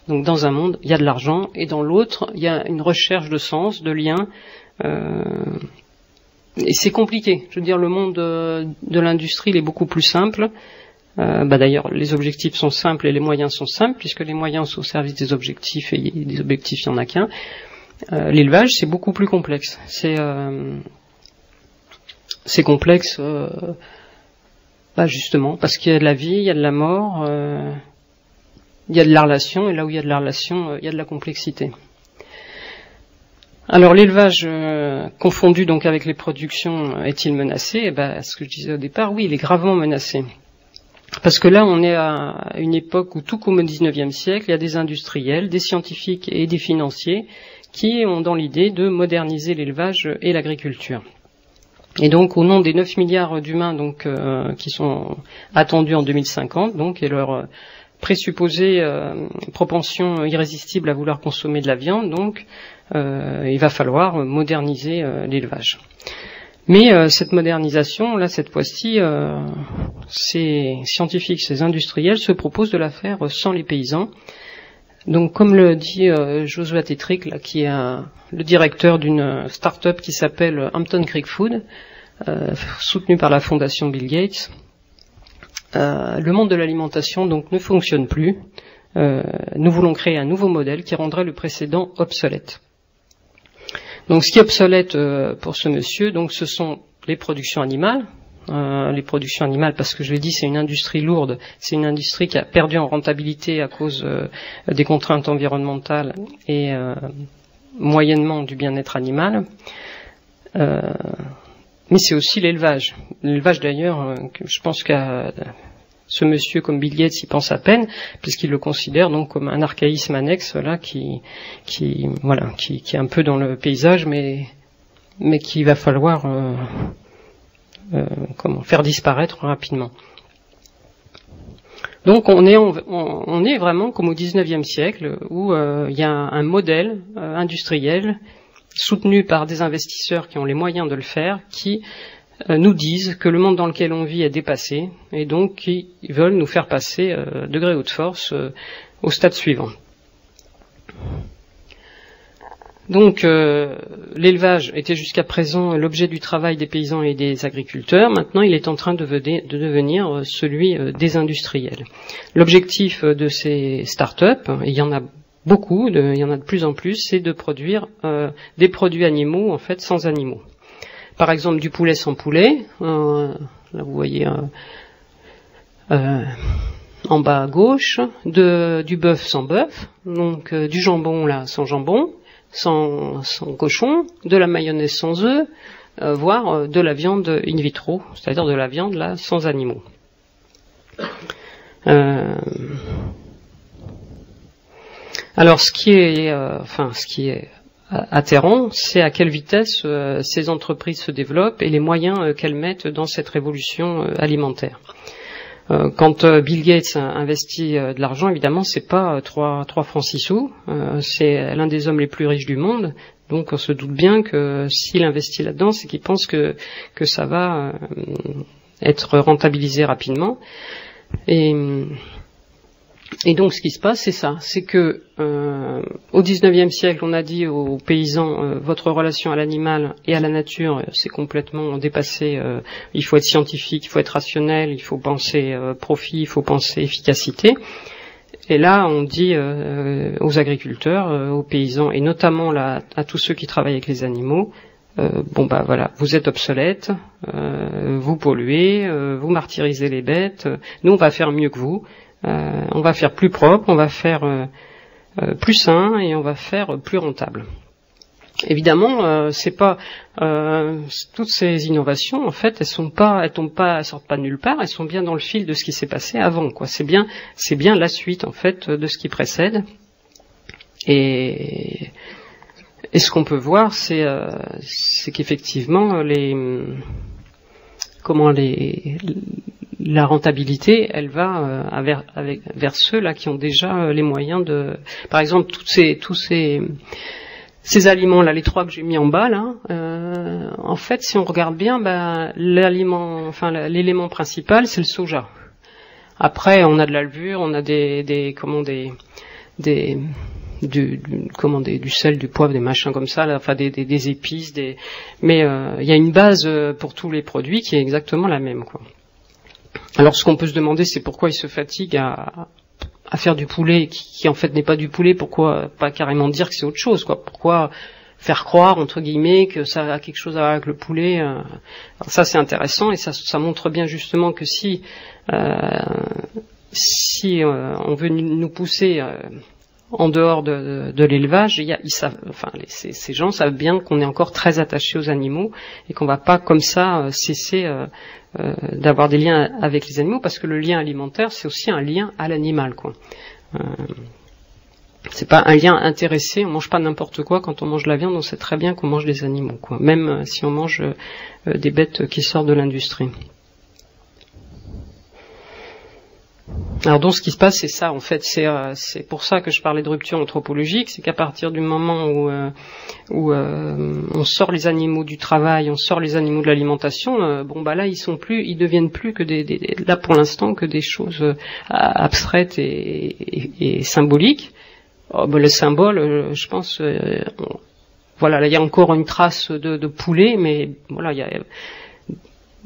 Donc dans un monde, il y a de l'argent, et dans l'autre, il y a une recherche de sens, de lien, et c'est compliqué. Je veux dire, le monde de l'industrie, il est beaucoup plus simple. D'ailleurs, les objectifs sont simples et les moyens sont simples, puisque les moyens sont au service des objectifs, et des objectifs, il n'y en a qu'un. L'élevage, c'est beaucoup plus complexe. C'est complexe, justement, parce qu'il y a de la vie, il y a de la mort, il y a de la relation, et là où il y a de la relation, il y a de la complexité. Alors l'élevage confondu donc avec les productions est-il menacé? Ce que je disais au départ, oui, il est gravement menacé. Parce que là, on est à une époque où, tout comme au XIXe siècle, il y a des industriels, des scientifiques et des financiers qui ont dans l'idée de moderniser l'élevage et l'agriculture. Et donc, au nom des 9 milliards d'humains qui sont attendus en 2050, et leur présupposée propension irrésistible à vouloir consommer de la viande, donc il va falloir moderniser l'élevage. Mais cette modernisation, là, cette fois-ci, ces scientifiques, ces industriels se proposent de la faire sans les paysans. Donc, comme le dit Joshua Tetrick, là, qui est le directeur d'une start-up qui s'appelle Hampton Creek Food, soutenue par la fondation Bill Gates, le monde de l'alimentation donc ne fonctionne plus. Nous voulons créer un nouveau modèle qui rendrait le précédent obsolète. Donc, ce qui est obsolète pour ce monsieur, donc, ce sont les productions animales. Les productions animales, parce que je l'ai dit, c'est une industrie lourde, c'est une industrie qui a perdu en rentabilité à cause des contraintes environnementales et moyennement du bien-être animal. Mais c'est aussi l'élevage. L'élevage d'ailleurs, je pense qu'à ce monsieur comme Bill Gates y pense à peine, puisqu'il le considère donc comme un archaïsme annexe là qui est un peu dans le paysage, mais qu'il va falloir faire disparaître rapidement. Donc on est vraiment comme au XIXe siècle où il y a un modèle industriel soutenu par des investisseurs qui ont les moyens de le faire, qui nous disent que le monde dans lequel on vit est dépassé et donc qui veulent nous faire passer de gré ou de force au stade suivant. Donc l'élevage était jusqu'à présent l'objet du travail des paysans et des agriculteurs. Maintenant, il est en train de devenir celui des industriels. L'objectif de ces start-up, et il y en a beaucoup, il y en a de plus en plus, c'est de produire des produits animaux en fait sans animaux. Par exemple, du poulet sans poulet. Là, vous voyez en bas à gauche, du bœuf sans bœuf, donc du jambon là sans jambon. Sans cochon, de la mayonnaise sans œufs, voire de la viande in vitro, c'est-à-dire de la viande là sans animaux. Alors ce qui est atterrant, c'est à quelle vitesse ces entreprises se développent et les moyens qu'elles mettent dans cette révolution alimentaire. Quand Bill Gates investit de l'argent, évidemment, c'est pas 3 francs 6 sous, c'est l'un des hommes les plus riches du monde. Donc on se doute bien que s'il investit là-dedans, c'est qu'il pense que ça va être rentabilisé rapidement. Et donc ce qui se passe, c'est ça, c'est que au XIXe siècle, on a dit aux paysans votre relation à l'animal et à la nature, c'est complètement dépassé. Il faut être scientifique, il faut être rationnel, il faut penser profit, il faut penser efficacité. Et là, on dit aux agriculteurs, aux paysans et notamment là, à tous ceux qui travaillent avec les animaux, voilà, vous êtes obsolètes, vous polluez, vous martyrisez les bêtes. Nous, on va faire mieux que vous. On va faire plus propre, on va faire plus sain et on va faire plus rentable. Évidemment, c'est pas toutes ces innovations en fait, elles sortent pas de nulle part, elles sont bien dans le fil de ce qui s'est passé avant, quoi. C'est bien la suite en fait de ce qui précède. Et ce qu'on peut voir, c'est qu'effectivement la rentabilité, elle va vers ceux là qui ont déjà les moyens de, par exemple, tous ces aliments là, les 3 que j'ai mis en bas là, en fait, si on regarde bien, l'élément principal, c'est le soja. Après, on a de la levure, on a du sel, du poivre, des machins comme ça, là, enfin des épices, mais il y a une base pour tous les produits qui est exactement la même, quoi. Alors ce qu'on peut se demander, c'est pourquoi ils se fatiguent à faire du poulet qui en fait n'est pas du poulet. Pourquoi pas carrément dire que c'est autre chose, quoi. Pourquoi faire croire entre guillemets que ça a quelque chose à voir avec le poulet. Alors ça c'est intéressant et ça montre bien justement que si on veut nous pousser en dehors de l'élevage, ces gens savent bien qu'on est encore très attaché aux animaux et qu'on va pas comme ça cesser d'avoir des liens avec les animaux, parce que le lien alimentaire c'est aussi un lien à l'animal, quoi. C'est pas un lien intéressé, on mange pas n'importe quoi quand on mange la viande, on sait très bien qu'on mange des animaux, quoi. Même si on mange des bêtes qui sortent de l'industrie. Alors donc ce qui se passe, c'est ça en fait, c'est pour ça que je parlais de rupture anthropologique, c'est qu'à partir du moment où on sort les animaux du travail, on sort les animaux de l'alimentation, bon bah là ils deviennent plus que là pour l'instant que des choses abstraites et symboliques. Oh, bah, le symbole, je pense, voilà, là il y a encore une trace de poulet, mais voilà,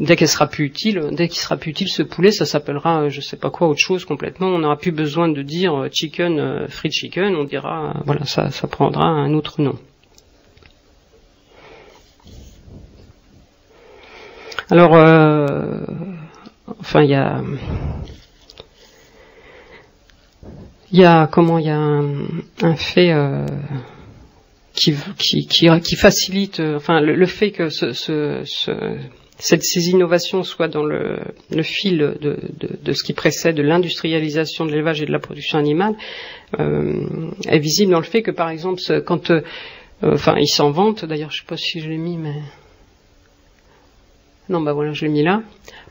dès qu'il sera plus utile, ce poulet, ça s'appellera, je sais pas quoi, autre chose complètement. On n'aura plus besoin de dire chicken, fried chicken. On dira, voilà, ça prendra un autre nom. Alors, enfin, il y a un fait qui facilite, enfin, le fait que ces innovations soient dans le fil de ce qui précède l'industrialisation de l'élevage et de la production animale est visible dans le fait que, par exemple, quand enfin, ils s'en vantent, d'ailleurs, je sais pas si je l'ai mis, mais non, bah voilà, je l'ai mis là.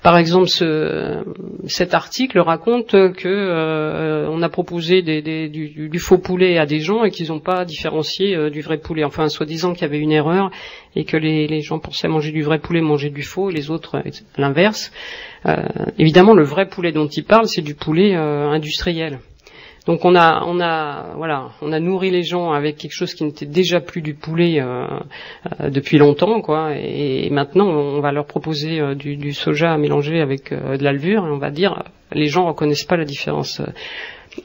Par exemple, cet article raconte que on a proposé du faux poulet à des gens et qu'ils n'ont pas différencié du vrai poulet. Enfin, soi-disant qu'il y avait une erreur et que les gens pensaient manger du vrai poulet, manger du faux, et les autres l'inverse. Évidemment, le vrai poulet dont ils parlent, c'est du poulet industriel. Donc on a nourri les gens avec quelque chose qui n'était déjà plus du poulet depuis longtemps, quoi. Et maintenant on va leur proposer du soja mélangé avec de la levure et on va dire les gens reconnaissent pas la différence.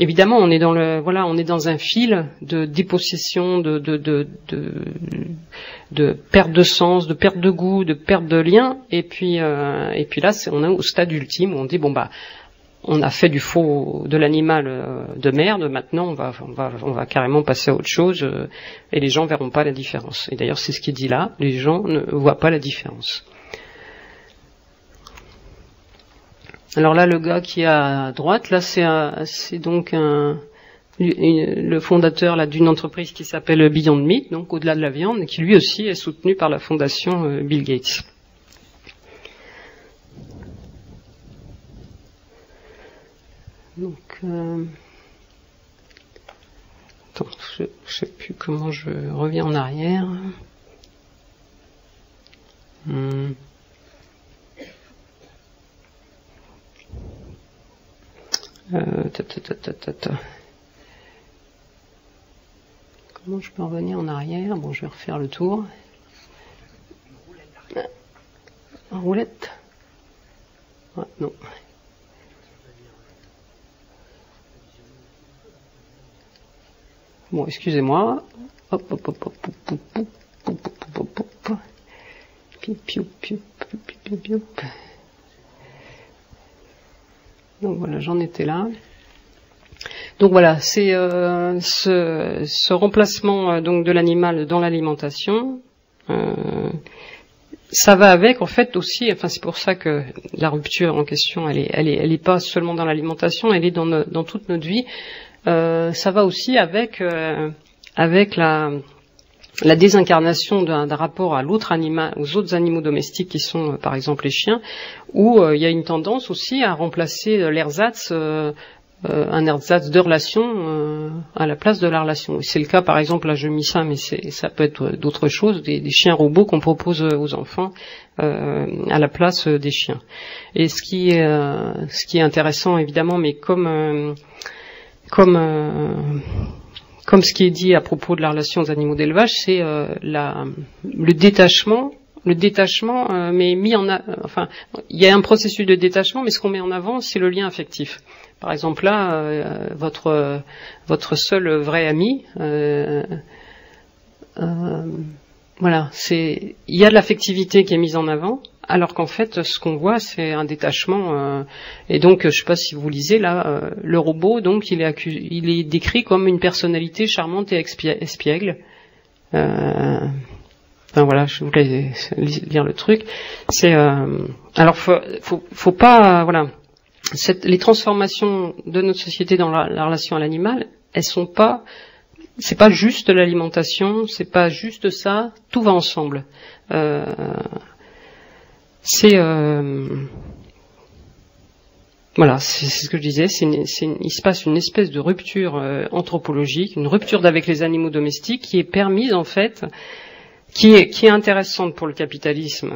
Évidemment, on est dans un fil de dépossession, de perte de sens, de perte de goût, de perte de lien. Et puis là, on est au stade ultime où on dit bon bah on a fait du faux de l'animal de merde, maintenant on va carrément passer à autre chose et les gens verront pas la différence. Et d'ailleurs c'est ce qui est dit là, les gens ne voient pas la différence. Alors là le gars qui est à droite, là c'est donc le fondateur là d'une entreprise qui s'appelle Beyond Meat, donc au-delà de la viande, et qui lui aussi est soutenu par la fondation Bill Gates. Donc, attends, je sais plus comment je reviens en arrière. Comment je peux revenir en arrière? Bon, je vais refaire le tour. En roulette? Ah, non. Bon, excusez-moi. Hop, hop, hop, hop, hop, hop, hop, hop, hop. Piou, piou, piou, piou, piou. Donc voilà, j'en étais là. Donc voilà, c'est ce remplacement donc de l'animal dans l'alimentation. Ça va avec, en fait, aussi. Enfin, c'est pour ça que la rupture en question, elle est pas seulement dans l'alimentation, elle est dans toute notre vie. Ça va aussi avec la désincarnation d'un rapport à l'autre animal, aux autres animaux domestiques qui sont par exemple les chiens, où il y a une tendance aussi à remplacer l'ersatz, un ersatz de relation à la place de la relation. C'est le cas par exemple, là je mis ça, mais ça peut être d'autres choses, des chiens robots qu'on propose aux enfants à la place des chiens. Et ce qui est intéressant évidemment, mais comme ce qui est dit à propos de la relation aux animaux d'élevage, c'est le détachement, mais mis enfin, il y a un processus de détachement, mais ce qu'on met en avant, c'est le lien affectif. Par exemple, là, votre seul vrai ami, voilà, il y a de l'affectivité qui est mise en avant, alors qu'en fait, ce qu'on voit, c'est un détachement. Et donc, je sais pas si vous lisez là, le robot, donc il est décrit comme une personnalité charmante et espiègle. Enfin voilà, je voulais lire le truc. C'est alors faut pas voilà. Les transformations de notre société dans la relation à l'animal, c'est pas juste l'alimentation, c'est pas juste ça, tout va ensemble. Voilà, c'est ce que je disais, il se passe une espèce de rupture anthropologique, une rupture avec les animaux domestiques qui est permise en fait, qui est intéressante pour le capitalisme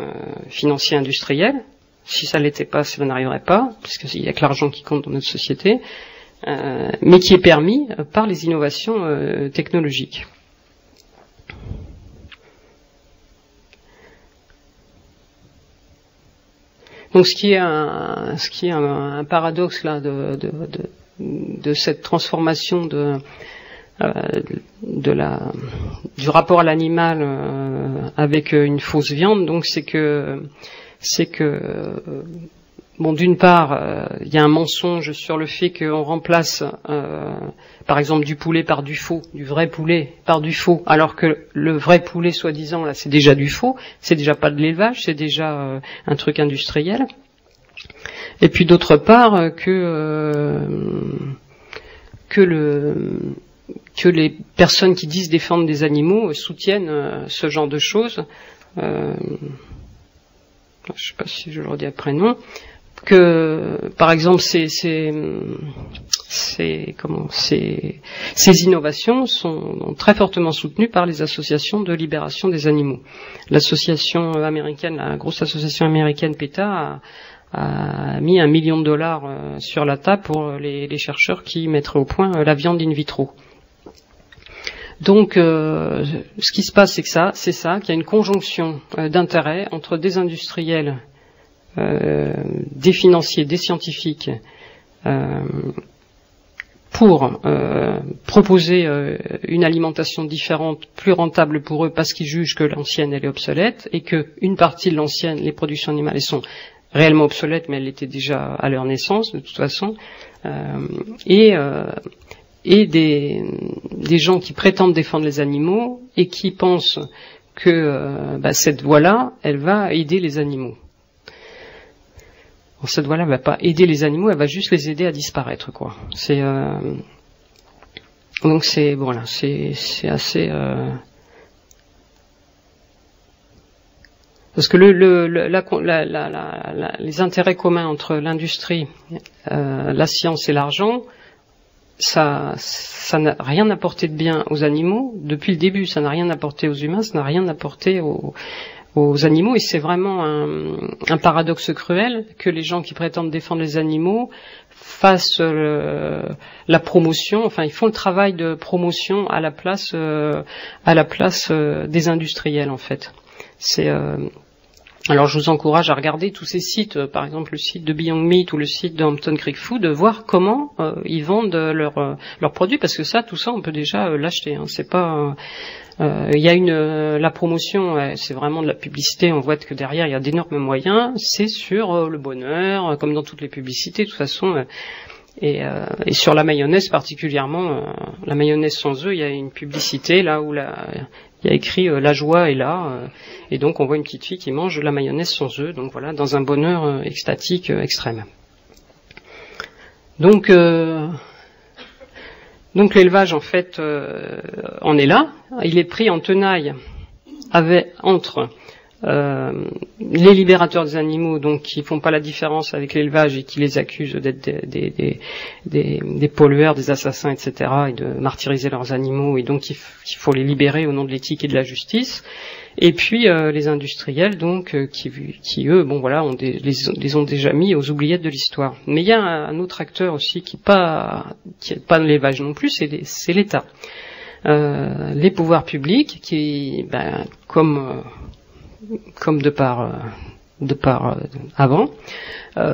financier industriel. Si ça l'était pas, ça n'arriverait pas, parce qu'il y a que l'argent qui compte dans notre société, mais qui est permis par les innovations technologiques. Donc ce qui est un paradoxe là de cette transformation du rapport à l'animal avec une fausse viande, donc c'est que bon, d'une part, il y a un mensonge sur le fait qu'on remplace, par exemple, du poulet par du faux, du vrai poulet par du faux, alors que le vrai poulet, soi-disant, là, c'est déjà du faux, c'est déjà pas de l'élevage, c'est déjà un truc industriel. Et puis d'autre part, que les personnes qui disent défendre des animaux soutiennent ce genre de choses. Je sais pas si je le redis après, non. Que, par exemple, ces innovations sont très fortement soutenues par les associations de libération des animaux. L'association américaine, la grosse association américaine PETA a mis $1 million sur la table pour les chercheurs qui mettraient au point la viande in vitro. Donc, ce qui se passe, c'est qu'il y a une conjonction d'intérêts entre des industriels, des financiers, des scientifiques, pour proposer une alimentation différente, plus rentable pour eux, parce qu'ils jugent que l'ancienne elle est obsolète, et que une partie de l'ancienne, les productions animales, elles sont réellement obsolètes, mais elles l'étaient déjà à leur naissance, de toute façon, et des gens qui prétendent défendre les animaux et qui pensent que cette voie-là, elle va aider les animaux. Bon, cette voie-là va pas aider les animaux, elle va juste les aider à disparaître, quoi. Donc c'est voilà, c'est assez parce que les intérêts communs entre l'industrie, la science et l'argent, ça n'a rien apporté de bien aux animaux depuis le début. Ça n'a rien apporté aux humains, ça n'a rien apporté aux animaux, et c'est vraiment un paradoxe cruel que les gens qui prétendent défendre les animaux fassent la promotion, enfin ils font le travail de promotion à la place des industriels en fait. Alors je vous encourage à regarder tous ces sites, par exemple le site de Beyond Meat ou le site de Hampton Creek Food, de voir comment ils vendent leurs produits, parce que tout ça on peut déjà l'acheter. Hein. C'est pas il y a la promotion, c'est vraiment de la publicité, on voit que derrière il y a d'énormes moyens, c'est sur le bonheur, comme dans toutes les publicités de toute façon, et sur la mayonnaise particulièrement, la mayonnaise sans œufs, il y a une publicité là où il y a écrit la joie est là, et donc on voit une petite fille qui mange de la mayonnaise sans œufs, donc voilà, dans un bonheur extatique extrême. Donc l'élevage en fait en est là, il est pris en tenaille entre les libérateurs des animaux, donc qui font pas la différence avec l'élevage et qui les accusent d'être des pollueurs, des assassins, etc., et de martyriser leurs animaux, et donc il faut les libérer au nom de l'éthique et de la justice. Et puis les industriels, donc qui eux, bon voilà, les ont déjà mis aux oubliettes de l'histoire. Mais il y a un autre acteur aussi qui est pas de l'élevage non plus, c'est l'État, les pouvoirs publics qui, comme de par avant,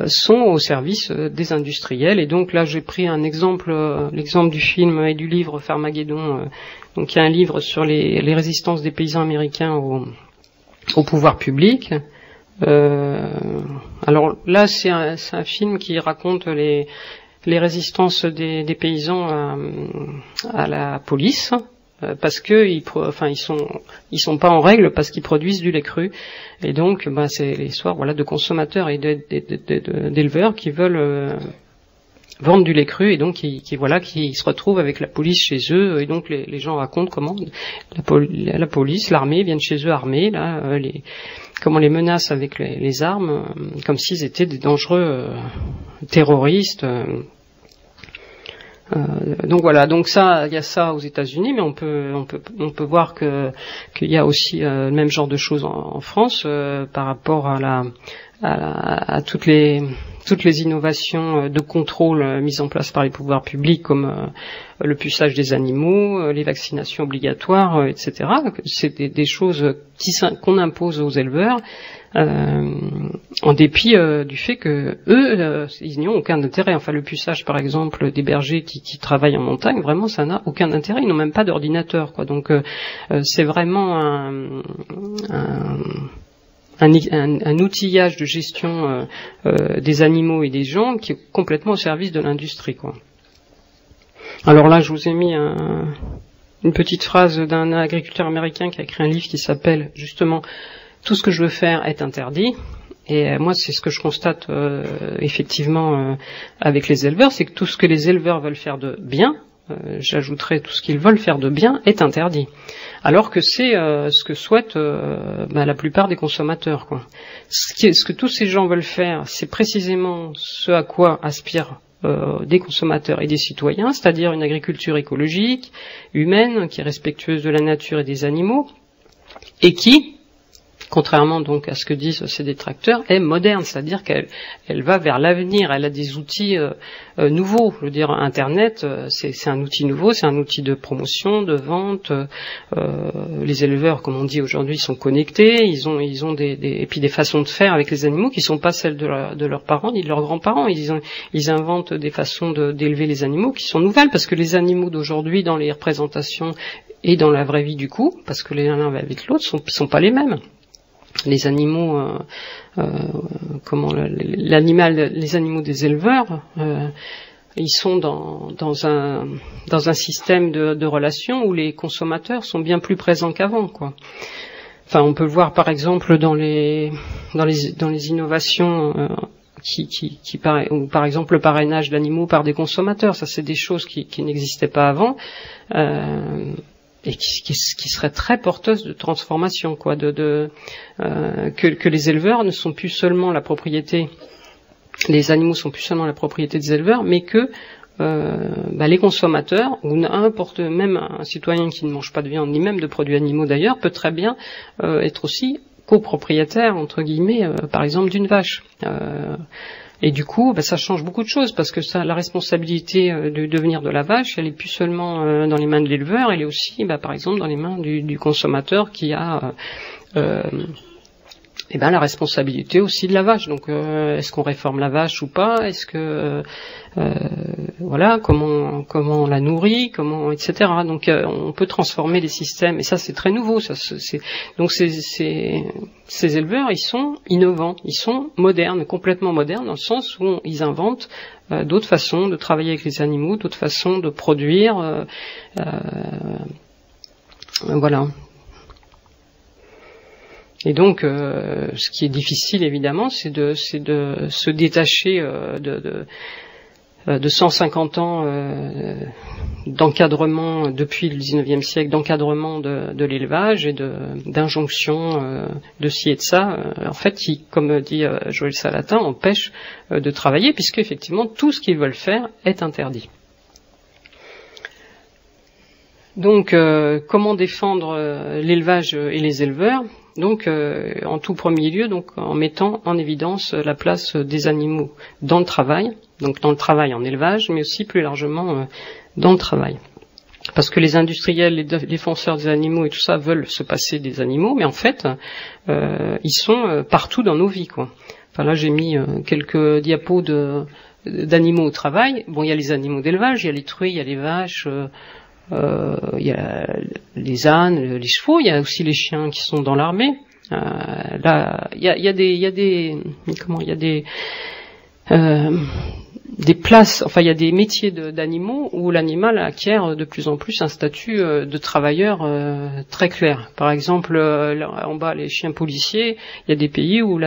sont au service des industriels. Et donc là, j'ai pris l'exemple du film et du livre Farmageddon. Donc il y a un livre sur les résistances des paysans américains au pouvoir public. Alors là, c'est un film qui raconte les résistances des paysans à la police. Parce que ils sont pas en règle parce qu'ils produisent du lait cru, et donc c'est l'histoire de consommateurs et d'éleveurs qui veulent vendre du lait cru, et donc qui se retrouvent avec la police chez eux, et donc les gens racontent comment la police, l'armée viennent chez eux armés là, comment les menace avec les armes, comme s'ils étaient des dangereux terroristes. Donc voilà, donc ça, il y a ça aux États-Unis, mais on peut voir qu'il y a aussi le même genre de choses en France par rapport à toutes les innovations de contrôle mises en place par les pouvoirs publics, comme le puçage des animaux, les vaccinations obligatoires, etc. C'est des choses qu'on impose aux éleveurs, en dépit du fait que eux, ils n'y ont aucun intérêt. Enfin, le puçage, par exemple, des bergers qui travaillent en montagne, vraiment, ça n'a aucun intérêt. Ils n'ont même pas d'ordinateur, quoi. Donc, c'est vraiment un outillage de gestion des animaux et des gens qui est complètement au service de l'industrie, quoi. Alors là, je vous ai mis une petite phrase d'un agriculteur américain qui a écrit un livre qui s'appelle justement « Tout ce que je veux faire est interdit ». Et moi, c'est ce que je constate effectivement avec les éleveurs, c'est que tout ce que les éleveurs veulent faire de bien, j'ajouterais tout ce qu'ils veulent faire de bien, est interdit. Alors que c'est ce que souhaitent la plupart des consommateurs, quoi. Ce que tous ces gens veulent faire, c'est précisément ce à quoi aspirent des consommateurs et des citoyens, c'est-à-dire une agriculture écologique, humaine, qui est respectueuse de la nature et des animaux, et qui, contrairement donc à ce que disent ces détracteurs, est moderne, c'est-à-dire qu'elle va vers l'avenir, elle a des outils nouveaux. Je veux dire, Internet, c'est un outil nouveau, c'est un outil de promotion, de vente. Les éleveurs, comme on dit aujourd'hui, sont connectés, ils ont et puis des façons de faire avec les animaux qui sont pas celles de leurs parents ni de leurs grands-parents. Ils inventent des façons d'élever les animaux qui sont nouvelles, parce que les animaux d'aujourd'hui, dans les représentations et dans la vraie vie du coup, parce que l'un avec l'autre, sont pas les mêmes. Les animaux, les animaux des éleveurs, ils sont dans un système de relations où les consommateurs sont bien plus présents qu'avant, quoi. Enfin, on peut le voir par exemple dans les innovations ou par exemple le parrainage d'animaux par des consommateurs. Ça, c'est des choses qui n'existaient pas avant. Et qui serait très porteuse de transformation, quoi, que les éleveurs ne sont plus seulement la propriété, les animaux sont plus seulement la propriété des éleveurs, mais que les consommateurs, ou n'importe, même un citoyen qui ne mange pas de viande, ni même de produits animaux d'ailleurs, peut très bien être aussi copropriétaire, entre guillemets, par exemple d'une vache. Et du coup, ça change beaucoup de choses, parce que la responsabilité de devenir de la vache, elle est plus seulement dans les mains de l'éleveur, elle est aussi, par exemple, dans les mains du consommateur qui a la responsabilité aussi de la vache. Donc, est-ce qu'on réforme la vache ou pas? Est-ce que comment on la nourrit, etc. Donc, on peut transformer les systèmes, et ça c'est très nouveau. Donc ces éleveurs, ils sont innovants, ils sont modernes, complètement modernes, dans le sens où ils inventent d'autres façons de travailler avec les animaux, d'autres façons de produire. Voilà. Et donc, ce qui est difficile évidemment, c'est de se détacher de 150 ans d'encadrement depuis le 19e siècle, d'encadrement de l'élevage et d'injonctions de ci et de ça, en fait, qui, comme dit Joël Salatin, empêchent de travailler, puisque effectivement tout ce qu'ils veulent faire est interdit. Donc, comment défendre l'élevage et les éleveurs? Donc, en tout premier lieu, donc en mettant en évidence la place des animaux dans le travail, donc dans le travail en élevage, mais aussi plus largement dans le travail. Parce que les industriels, les défenseurs des animaux et tout ça veulent se passer des animaux, mais en fait, ils sont partout dans nos vies, quoi. Enfin là, j'ai mis quelques diapos d'animaux au travail. Bon, il y a les animaux d'élevage, il y a les truies, il y a les vaches. Il y a les ânes, les chevaux, il y a aussi les chiens qui sont dans l'armée. Là, il y a des places, enfin il y a des métiers d'animaux où l'animal acquiert de plus en plus un statut de travailleur très clair. Par exemple, en bas les chiens policiers, il y a des pays où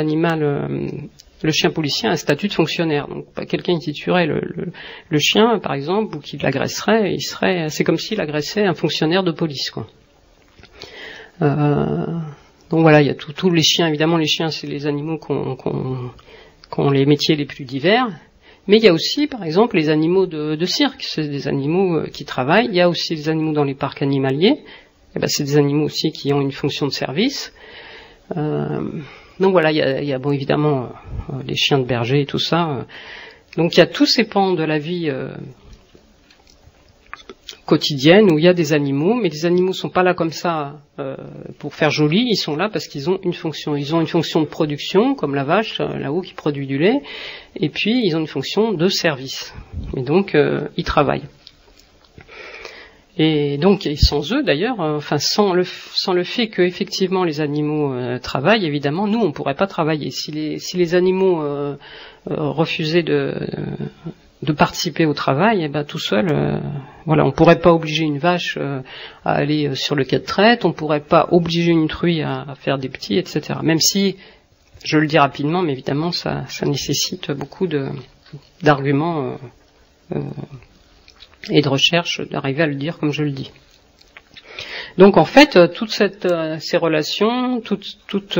le chien policier a un statut de fonctionnaire. Donc, quelqu'un qui tuerait le chien, par exemple, ou qui l'agresserait, c'est comme s'il agressait un fonctionnaire de police, quoi. Donc voilà, il y a tous les chiens. Évidemment, les chiens, c'est les animaux qui ont les métiers les plus divers. Mais il y a aussi, par exemple, les animaux de cirque. C'est des animaux qui travaillent. Il y a aussi les animaux dans les parcs animaliers. Et ben, c'est des animaux aussi qui ont une fonction de service. Donc voilà, il y a bon, évidemment les chiens de berger et tout ça. Donc il y a tous ces pans de la vie quotidienne où il y a des animaux, mais les animaux sont pas là comme ça pour faire joli, ils sont là parce qu'ils ont une fonction. Ils ont une fonction de production, comme la vache là-haut qui produit du lait, et puis ils ont une fonction de service. Et donc ils travaillent. Et donc sans eux d'ailleurs, enfin sans le fait que effectivement les animaux travaillent, évidemment nous on pourrait pas travailler. Si les animaux refusaient de participer au travail, et ben tout seul, voilà, on pourrait pas obliger une vache à aller sur le quai de traite, on pourrait pas obliger une truie à faire des petits, etc. Même si, je le dis rapidement, mais évidemment ça nécessite beaucoup d'arguments et de recherche d'arriver à le dire comme je le dis. Donc en fait, toutes ces relations, toute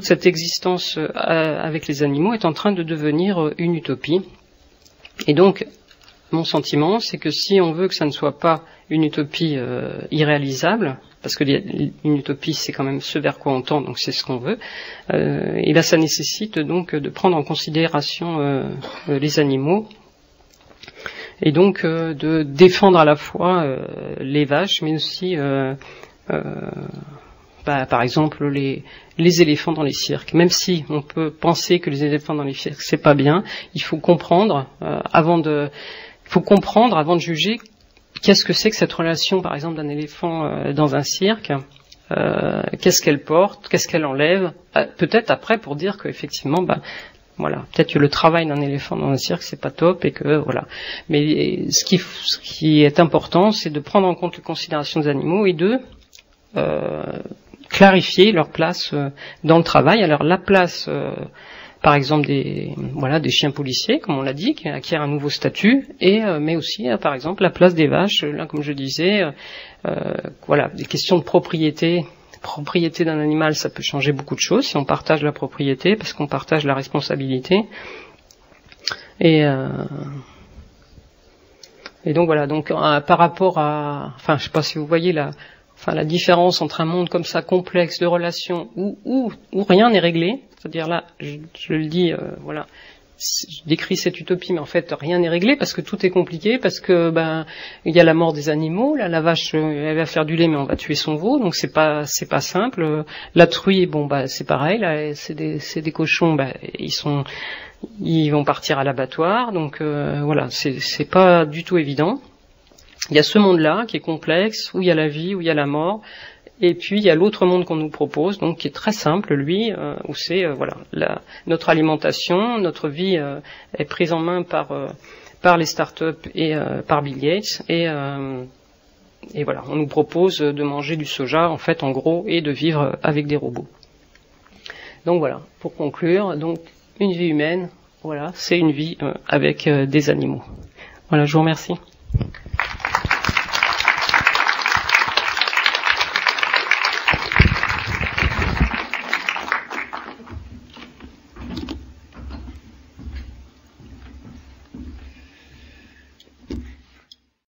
cette existence avec les animaux est en train de devenir une utopie. Et donc, mon sentiment, c'est que si on veut que ça ne soit pas une utopie irréalisable, parce que une utopie, c'est quand même ce vers quoi on tend, donc c'est ce qu'on veut, et là, ça nécessite donc de prendre en considération les animaux, et donc de défendre à la fois les vaches, mais aussi par exemple les éléphants dans les cirques. Même si on peut penser que les éléphants dans les cirques c'est pas bien, il faut comprendre avant de juger qu'est-ce que c'est que cette relation, par exemple, d'un éléphant dans un cirque. Qu'est-ce qu'elle porte, qu'est-ce qu'elle enlève, peut-être après pour dire qu'effectivement, voilà, peut-être que le travail d'un éléphant dans un cirque c'est pas top et que voilà. Mais ce qui est important, c'est de prendre en compte les considérations des animaux et de clarifier leur place dans le travail. Alors la place, par exemple des chiens policiers, comme on l'a dit, qui acquièrent un nouveau statut, et mais aussi par exemple la place des vaches. Là, comme je disais, voilà, des questions de propriété d'un animal, ça peut changer beaucoup de choses si on partage la propriété, parce qu'on partage la responsabilité. Et donc voilà, donc par rapport à, enfin, je sais pas si vous voyez la différence entre un monde comme ça complexe de relations où rien n'est réglé, c'est-à-dire là, je le dis, voilà, je décris cette utopie, mais en fait rien n'est réglé parce que tout est compliqué, parce que il y a la mort des animaux, là la vache elle va faire du lait mais on va tuer son veau, donc c'est pas simple. La truie, c'est pareil, là c'est des cochons, ils vont partir à l'abattoir, donc voilà, c'est pas du tout évident. Il y a ce monde-là qui est complexe, où il y a la vie, où il y a la mort, et puis il y a l'autre monde qu'on nous propose, donc qui est très simple, lui, où c'est voilà, notre alimentation, notre vie est prise en main par les startups et par Bill Gates, et voilà, on nous propose de manger du soja, en fait, en gros, et de vivre avec des robots. Donc voilà, pour conclure, donc une vie humaine, voilà, c'est une vie avec des animaux. Voilà, je vous remercie.